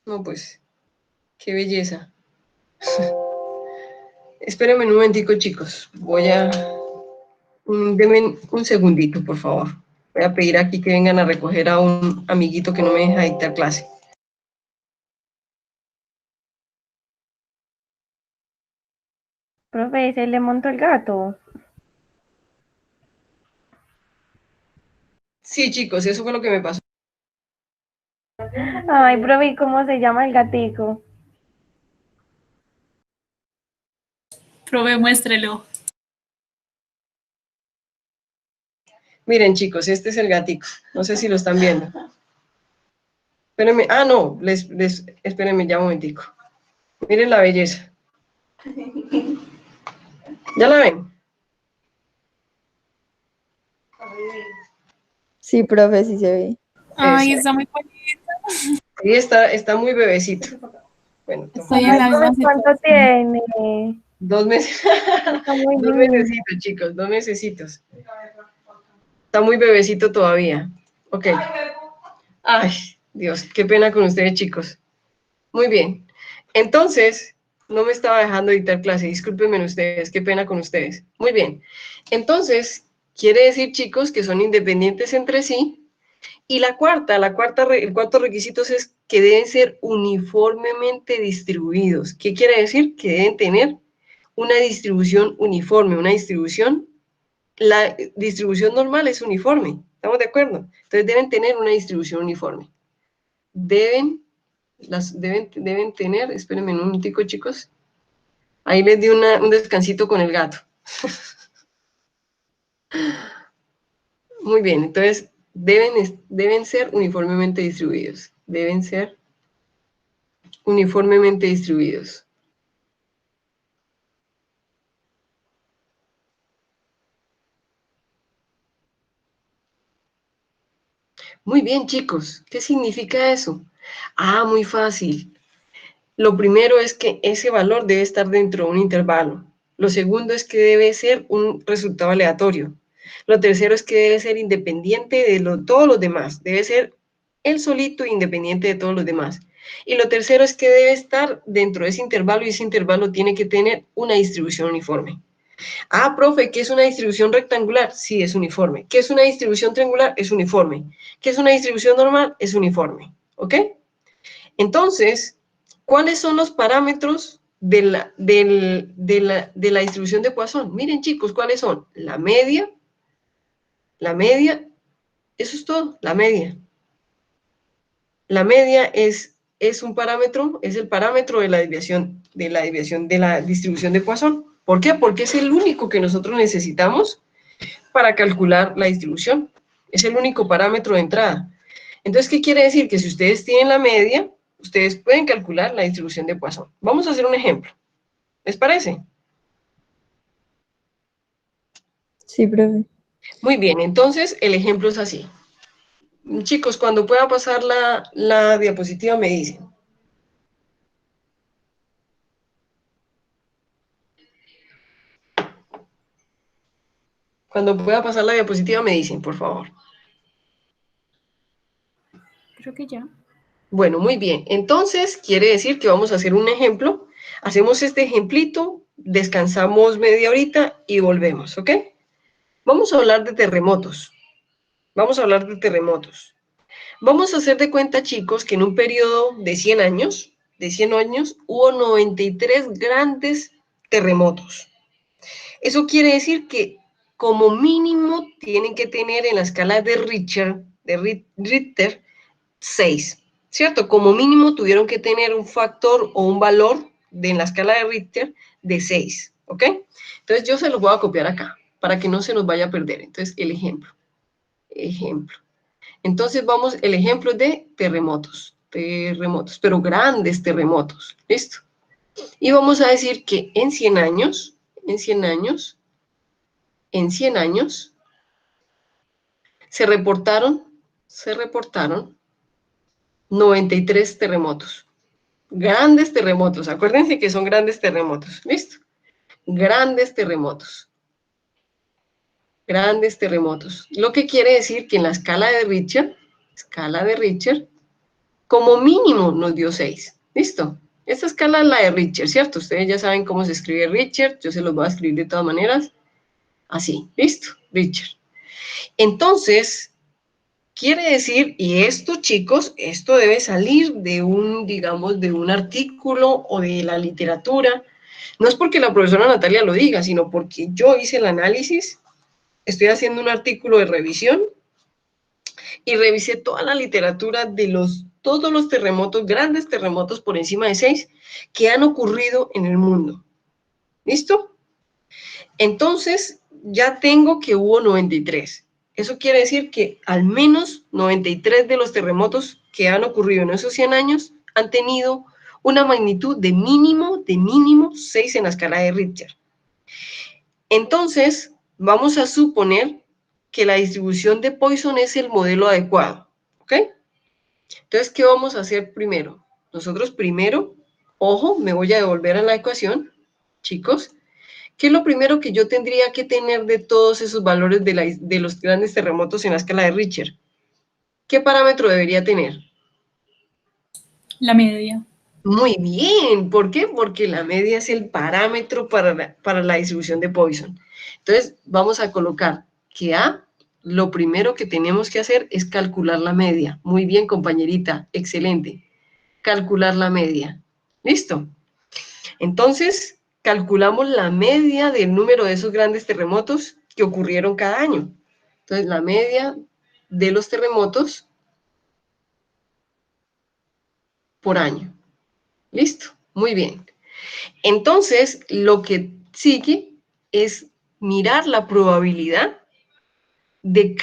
No, pues, qué belleza. Espérenme un momentico, chicos. Denme un segundito, por favor. Voy a pedir aquí que vengan a recoger a un amiguito que no me deja dictar clase. Profe, ¿se le montó el gato? Sí, chicos, eso fue lo que me pasó. Ay, profe, ¿y cómo se llama el gatico? Profe, muéstrelo. Miren, chicos, este es el gatico. No sé si lo están viendo. Espérenme. Ah, no. Espérenme ya un momentico. Miren la belleza. ¿Ya la ven? Sí, profe, sí se ve. Ay, Eso. está muy bonito. Sí, está muy bebecito. Bueno, toma. Estoy en la misma ¿Cuánto situación. tiene? 2 meses. Está muy 2 lindo. mesecitos, chicos. 2 mesecitos. Está muy bebecito todavía. Ok. Ay, Dios, qué pena con ustedes, chicos. Muy bien. Entonces, no me estaba dejando dictar clase. Discúlpenme ustedes, qué pena con ustedes. Muy bien. Entonces, quiere decir, chicos, que son independientes entre sí. Y el cuarto requisito es que deben ser uniformemente distribuidos. ¿Qué quiere decir? Que deben tener una distribución uniforme, la distribución normal es uniforme, ¿estamos de acuerdo? Entonces deben tener una distribución uniforme. Deben tener, espérenme un momentico, chicos. Ahí les di un descansito con el gato. Muy bien, entonces deben ser uniformemente distribuidos. Deben ser uniformemente distribuidos. Muy bien, chicos. ¿Qué significa eso? Ah, muy fácil. Lo primero es que ese valor debe estar dentro de un intervalo. Lo segundo es que debe ser un resultado aleatorio. Lo tercero es que debe ser independiente de todos los demás. Debe ser él solito independiente de todos los demás. Y lo tercero es que debe estar dentro de ese intervalo y ese intervalo tiene que tener una distribución uniforme. Ah, profe, ¿qué es una distribución rectangular? Sí, es uniforme. ¿Qué es una distribución triangular? Es uniforme. ¿Qué es una distribución normal? Es uniforme. ¿Ok? Entonces, ¿cuáles son los parámetros de la distribución de Poisson? Miren, chicos, ¿cuáles son? La media, eso es todo, la media. La media es un parámetro, es el parámetro de la desviación de la distribución de Poisson. ¿Por qué? Porque es el único que nosotros necesitamos para calcular la distribución. Es el único parámetro de entrada. Entonces, ¿qué quiere decir? Que si ustedes tienen la media, ustedes pueden calcular la distribución de Poisson. Vamos a hacer un ejemplo. ¿Les parece? Sí, profe. Muy bien, entonces el ejemplo es así. Chicos, cuando pueda pasar la diapositiva me dicen. Cuando pueda pasar la diapositiva me dicen, por favor. Creo que ya. Bueno, muy bien. Entonces, quiere decir que vamos a hacer un ejemplo. Hacemos este ejemplito, descansamos media horita y volvemos, ¿ok? Vamos a hablar de terremotos. Vamos a hablar de terremotos. Vamos a hacer de cuenta, chicos, que en un periodo de 100 años, hubo 93 grandes terremotos. Eso quiere decir que como mínimo tienen que tener en la escala de Richter 6, ¿cierto? Como mínimo tuvieron que tener un factor o un valor en la escala de Richter de 6, ¿ok? Entonces yo se los voy a copiar acá para que no se nos vaya a perder. Entonces el ejemplo. Entonces vamos, el ejemplo de terremotos, pero grandes terremotos, ¿listo? Y vamos a decir que en 100 años, se reportaron 93 terremotos. Grandes terremotos, acuérdense que son grandes terremotos, ¿listo? Grandes terremotos. Grandes terremotos. Lo que quiere decir que en la escala de Richter, como mínimo nos dio 6. ¿Listo? Esta escala es la de Richter, ¿cierto? Ustedes ya saben cómo se escribe Richter, yo se los voy a escribir de todas maneras. Así, ¿listo? Richter. Entonces, quiere decir, y esto, chicos, esto debe salir de digamos, de un artículo o de la literatura. No es porque la profesora Natalia lo diga, sino porque yo hice el análisis, estoy haciendo un artículo de revisión y revisé toda la literatura de todos los terremotos, grandes terremotos por encima de 6, que han ocurrido en el mundo. ¿Listo? Entonces, ya tengo que hubo 93. Eso quiere decir que al menos 93 de los terremotos que han ocurrido en esos 100 años han tenido una magnitud de mínimo 6 en la escala de Richter. Entonces, vamos a suponer que la distribución de Poisson es el modelo adecuado, ¿ok? Entonces, ¿qué vamos a hacer primero? Nosotros primero, ojo, me voy a devolver a la ecuación, chicos. ¿Qué es lo primero que yo tendría que tener de todos esos valores de los grandes terremotos en la escala de Richter? ¿Qué parámetro debería tener? La media. Muy bien, ¿por qué? Porque la media es el parámetro para la distribución de Poisson. Entonces, vamos a colocar que lo primero que tenemos que hacer es calcular la media. Muy bien, compañerita, excelente. Calcular la media. ¿Listo? Entonces, calculamos la media del número de esos grandes terremotos que ocurrieron cada año. Entonces, la media de los terremotos por año. ¿Listo? Muy bien. Entonces, lo que sigue es mirar la probabilidad de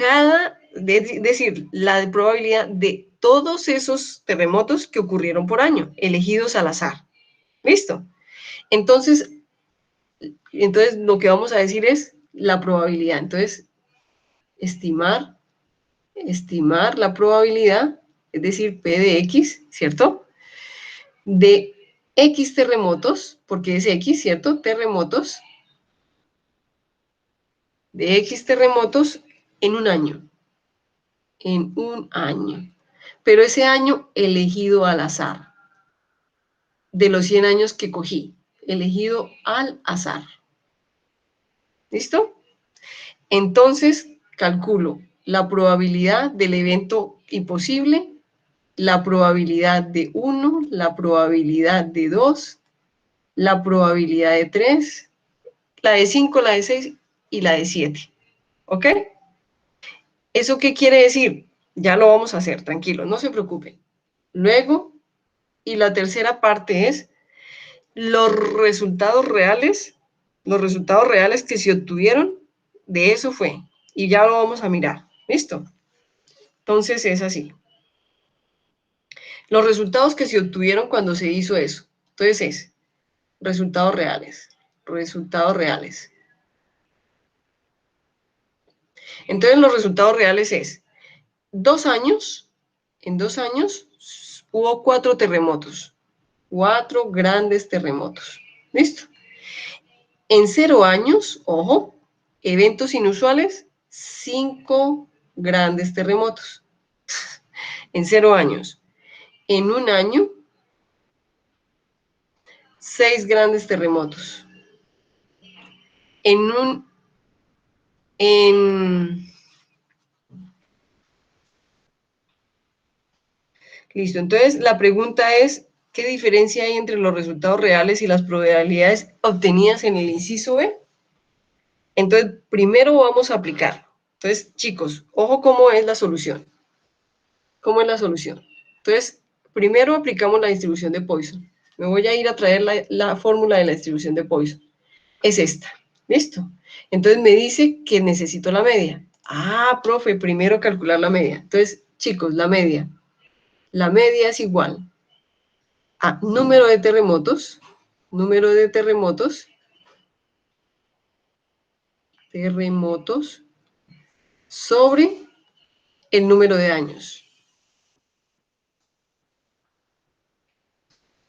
decir, la probabilidad de todos esos terremotos que ocurrieron por año, elegidos al azar. ¿Listo? Entonces, lo que vamos a decir es la probabilidad. Entonces, estimar estimar la probabilidad, es decir, P de X, ¿cierto? De X terremotos, porque es X, ¿cierto? Terremotos, de X terremotos en un año. En un año. Pero ese año elegido al azar. De los 100 años que cogí. Elegido al azar. ¿Listo? Entonces, calculo la probabilidad del evento imposible, la probabilidad de 1, la probabilidad de 2, la probabilidad de 3, la de 5, la de 6 y la de 7. ¿Ok? ¿Eso qué quiere decir? Ya lo vamos a hacer, tranquilo, no se preocupen. Luego, y la tercera parte es los resultados reales que se obtuvieron, de eso fue. Y ya lo vamos a mirar. ¿Listo? Entonces es así. Los resultados que se obtuvieron cuando se hizo eso. Entonces es resultados reales. Resultados reales. Entonces los resultados reales es 2 años. En 2 años hubo 4 terremotos. 4 grandes terremotos. ¿Listo? En 0 años, ojo, eventos inusuales, 5 grandes terremotos. En 0 años. En un año, 6 grandes terremotos. Listo, entonces la pregunta es, ¿qué diferencia hay entre los resultados reales y las probabilidades obtenidas en el inciso B? Entonces, primero vamos a aplicar. Entonces, chicos, ojo cómo es la solución. ¿Cómo es la solución? Entonces, primero aplicamos la distribución de Poisson. Me voy a ir a traer la fórmula de la distribución de Poisson. Es esta. ¿Listo? Entonces me dice que necesito la media. Ah, profe, primero calcular la media. Entonces, chicos, la media. La media es igual a número de terremotos sobre el número de años.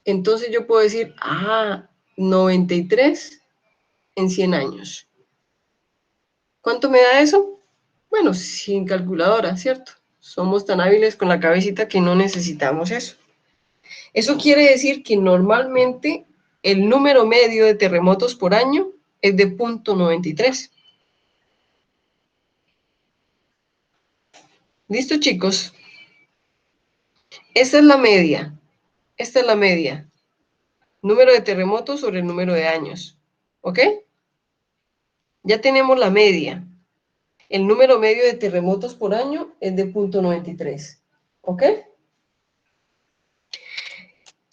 Entonces yo puedo decir, 93 en 100 años. ¿Cuánto me da eso? Bueno, sin calculadora, ¿cierto? Somos tan hábiles con la cabecita que no necesitamos eso. Eso quiere decir que normalmente el número medio de terremotos por año es de 0.93. ¿Listo, chicos? Esta es la media. Esta es la media. Número de terremotos sobre el número de años. ¿Ok? Ya tenemos la media. El número medio de terremotos por año es de 0.93. ¿Ok?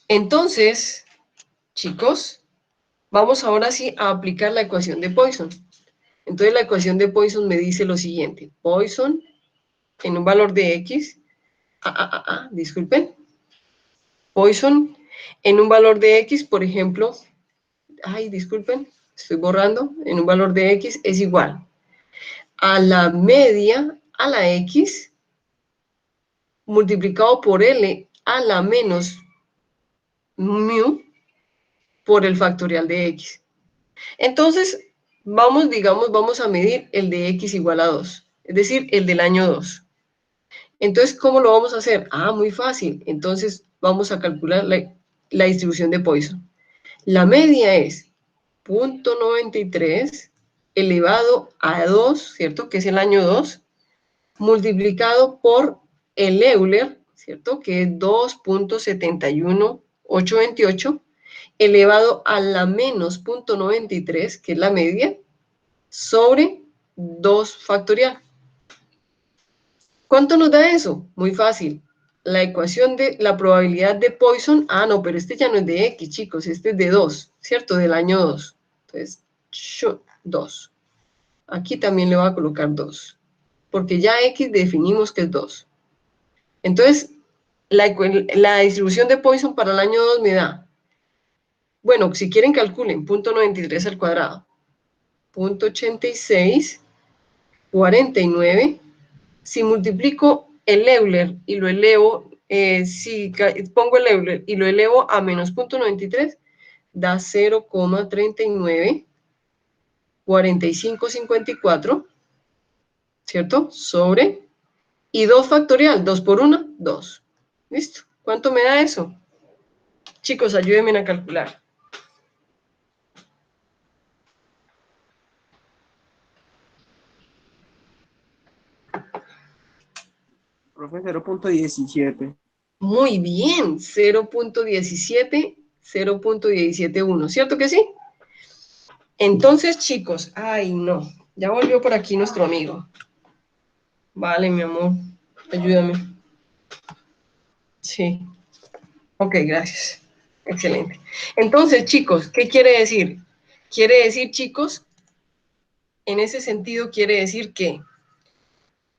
Entonces, chicos, vamos ahora sí a aplicar la ecuación de Poisson. Entonces la ecuación de Poisson me dice lo siguiente. Poisson en un valor de X. Disculpen. Poisson en un valor de X, por ejemplo. Disculpen, estoy borrando. En un valor de X es igual a la media a la X multiplicado por L a la menos mu por el factorial de X. Entonces, vamos a medir el de X igual a 2, es decir, el del año 2. Entonces, ¿cómo lo vamos a hacer? Muy fácil. Entonces, vamos a calcular la distribución de Poisson. La media es 0.93 elevado a 2, ¿cierto? Que es el año 2, multiplicado por el Euler, ¿cierto? Que es 2.71828, elevado a la menos 0.93, que es la media, sobre 2 factorial. ¿Cuánto nos da eso? Muy fácil. La ecuación de la probabilidad de Poisson, no, pero este ya no es de X, chicos, este es de 2, ¿cierto? Del año 2. Entonces, 2. Aquí también le voy a colocar 2, porque ya X definimos que es 2. Entonces, la distribución de Poisson para el año 2 me da, bueno, si quieren calculen, 0.93 al cuadrado, 0.86, 49, Si multiplico el Euler y lo elevo, si pongo el Euler y lo elevo a menos 0.93, da 0,394554, ¿cierto? Sobre, y 2 factorial, 2 por 1, 2. ¿Listo? ¿Cuánto me da eso? Chicos, ayúdenme a calcular. Profe, 0.17. Muy bien, 0.17, 0.171, ¿cierto que sí? Entonces, chicos, ay no, ya volvió por aquí nuestro amigo. Vale, mi amor, ayúdame. Sí, ok, gracias. Excelente. Entonces, chicos, ¿qué quiere decir? Quiere decir, chicos, en ese sentido quiere decir que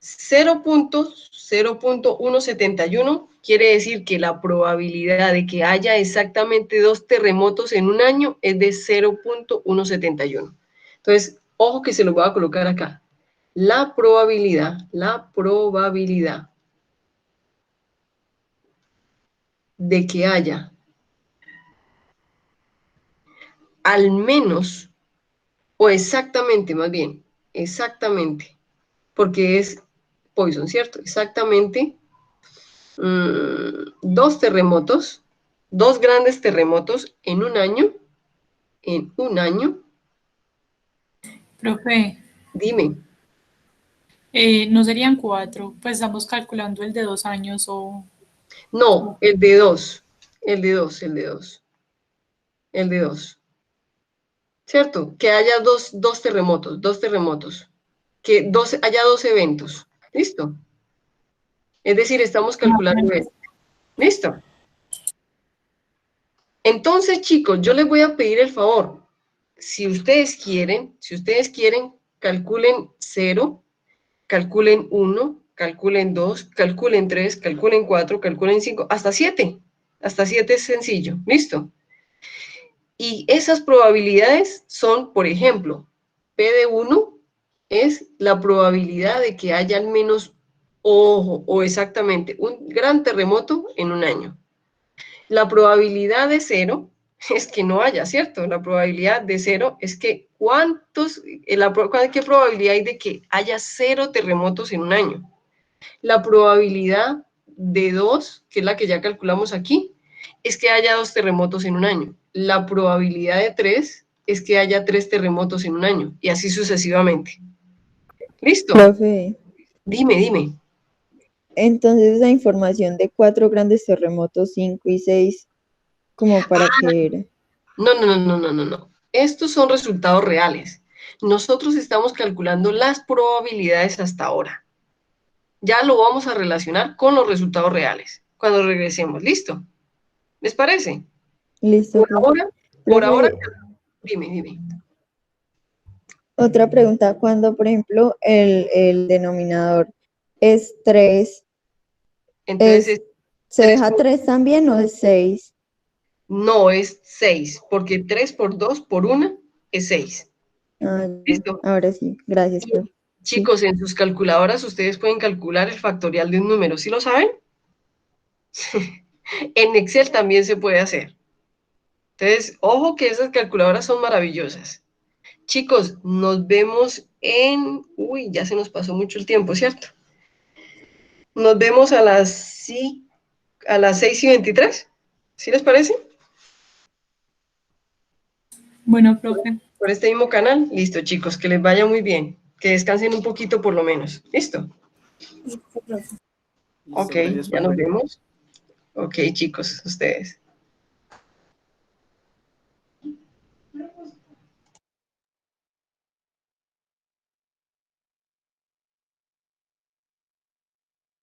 0.171 quiere decir que la probabilidad de que haya exactamente 2 terremotos en un año es de 0.171. Entonces, ojo que se lo voy a colocar acá. La probabilidad de que haya al menos, o exactamente, más bien, exactamente, porque es Poisson, ¿cierto? Exactamente 2 terremotos, 2 grandes terremotos en un año, Profe, dime. no serían 4, pues estamos calculando el de 2 años o... No, el de 2, el de 2, el de 2. ¿Cierto? Que haya dos terremotos, que haya 2 eventos. ¿Listo? Es decir, estamos calculando esto. ¿Listo? Entonces, chicos, yo les voy a pedir el favor. Si ustedes quieren, calculen 0, calculen 1, calculen 2, calculen 3, calculen 4, calculen 5, hasta 7. Hasta 7 es sencillo. ¿Listo? Y esas probabilidades son, por ejemplo, P de 1 es la probabilidad de que haya al menos, o exactamente, un gran terremoto en un año. La probabilidad de 0 es que no haya, ¿cierto? La probabilidad de 0 es que ¿qué probabilidad hay de que haya 0 terremotos en un año? La probabilidad de 2, que es la que ya calculamos aquí, es que haya 2 terremotos en un año. La probabilidad de 3 es que haya 3 terremotos en un año, y así sucesivamente. ¿Listo? Profe, Dime. entonces esa información de 4 grandes terremotos, 5 y 6, ¿como para qué era? No. Estos son resultados reales. Nosotros estamos calculando las probabilidades hasta ahora. Ya lo vamos a relacionar con los resultados reales cuando regresemos. ¿Listo? ¿Les parece? Listo, profe. Por ahora, Profe, dime. otra pregunta, cuando por ejemplo el denominador es 3, Entonces, ¿se 3 deja 3 también o es 6? no es 6, porque 3 por 2 por 1 es 6. Ah, ¿Listo? ahora sí, gracias, Y, profe. Sí. chicos, en sus calculadoras ustedes pueden calcular el factorial de un número. ¿Sí lo saben? En Excel también se puede hacer. Entonces, ojo que esas calculadoras son maravillosas. Chicos, nos vemos en... Uy, ya se nos pasó mucho el tiempo, ¿cierto? Nos vemos a las 6:23. ¿Sí les parece? Bueno, profe. Por este mismo canal. Listo, chicos, que les vaya muy bien. Que descansen un poquito por lo menos. ¿Listo? Listo, Ok, gracias, ya nos profe. vemos. Ok, chicos, ustedes.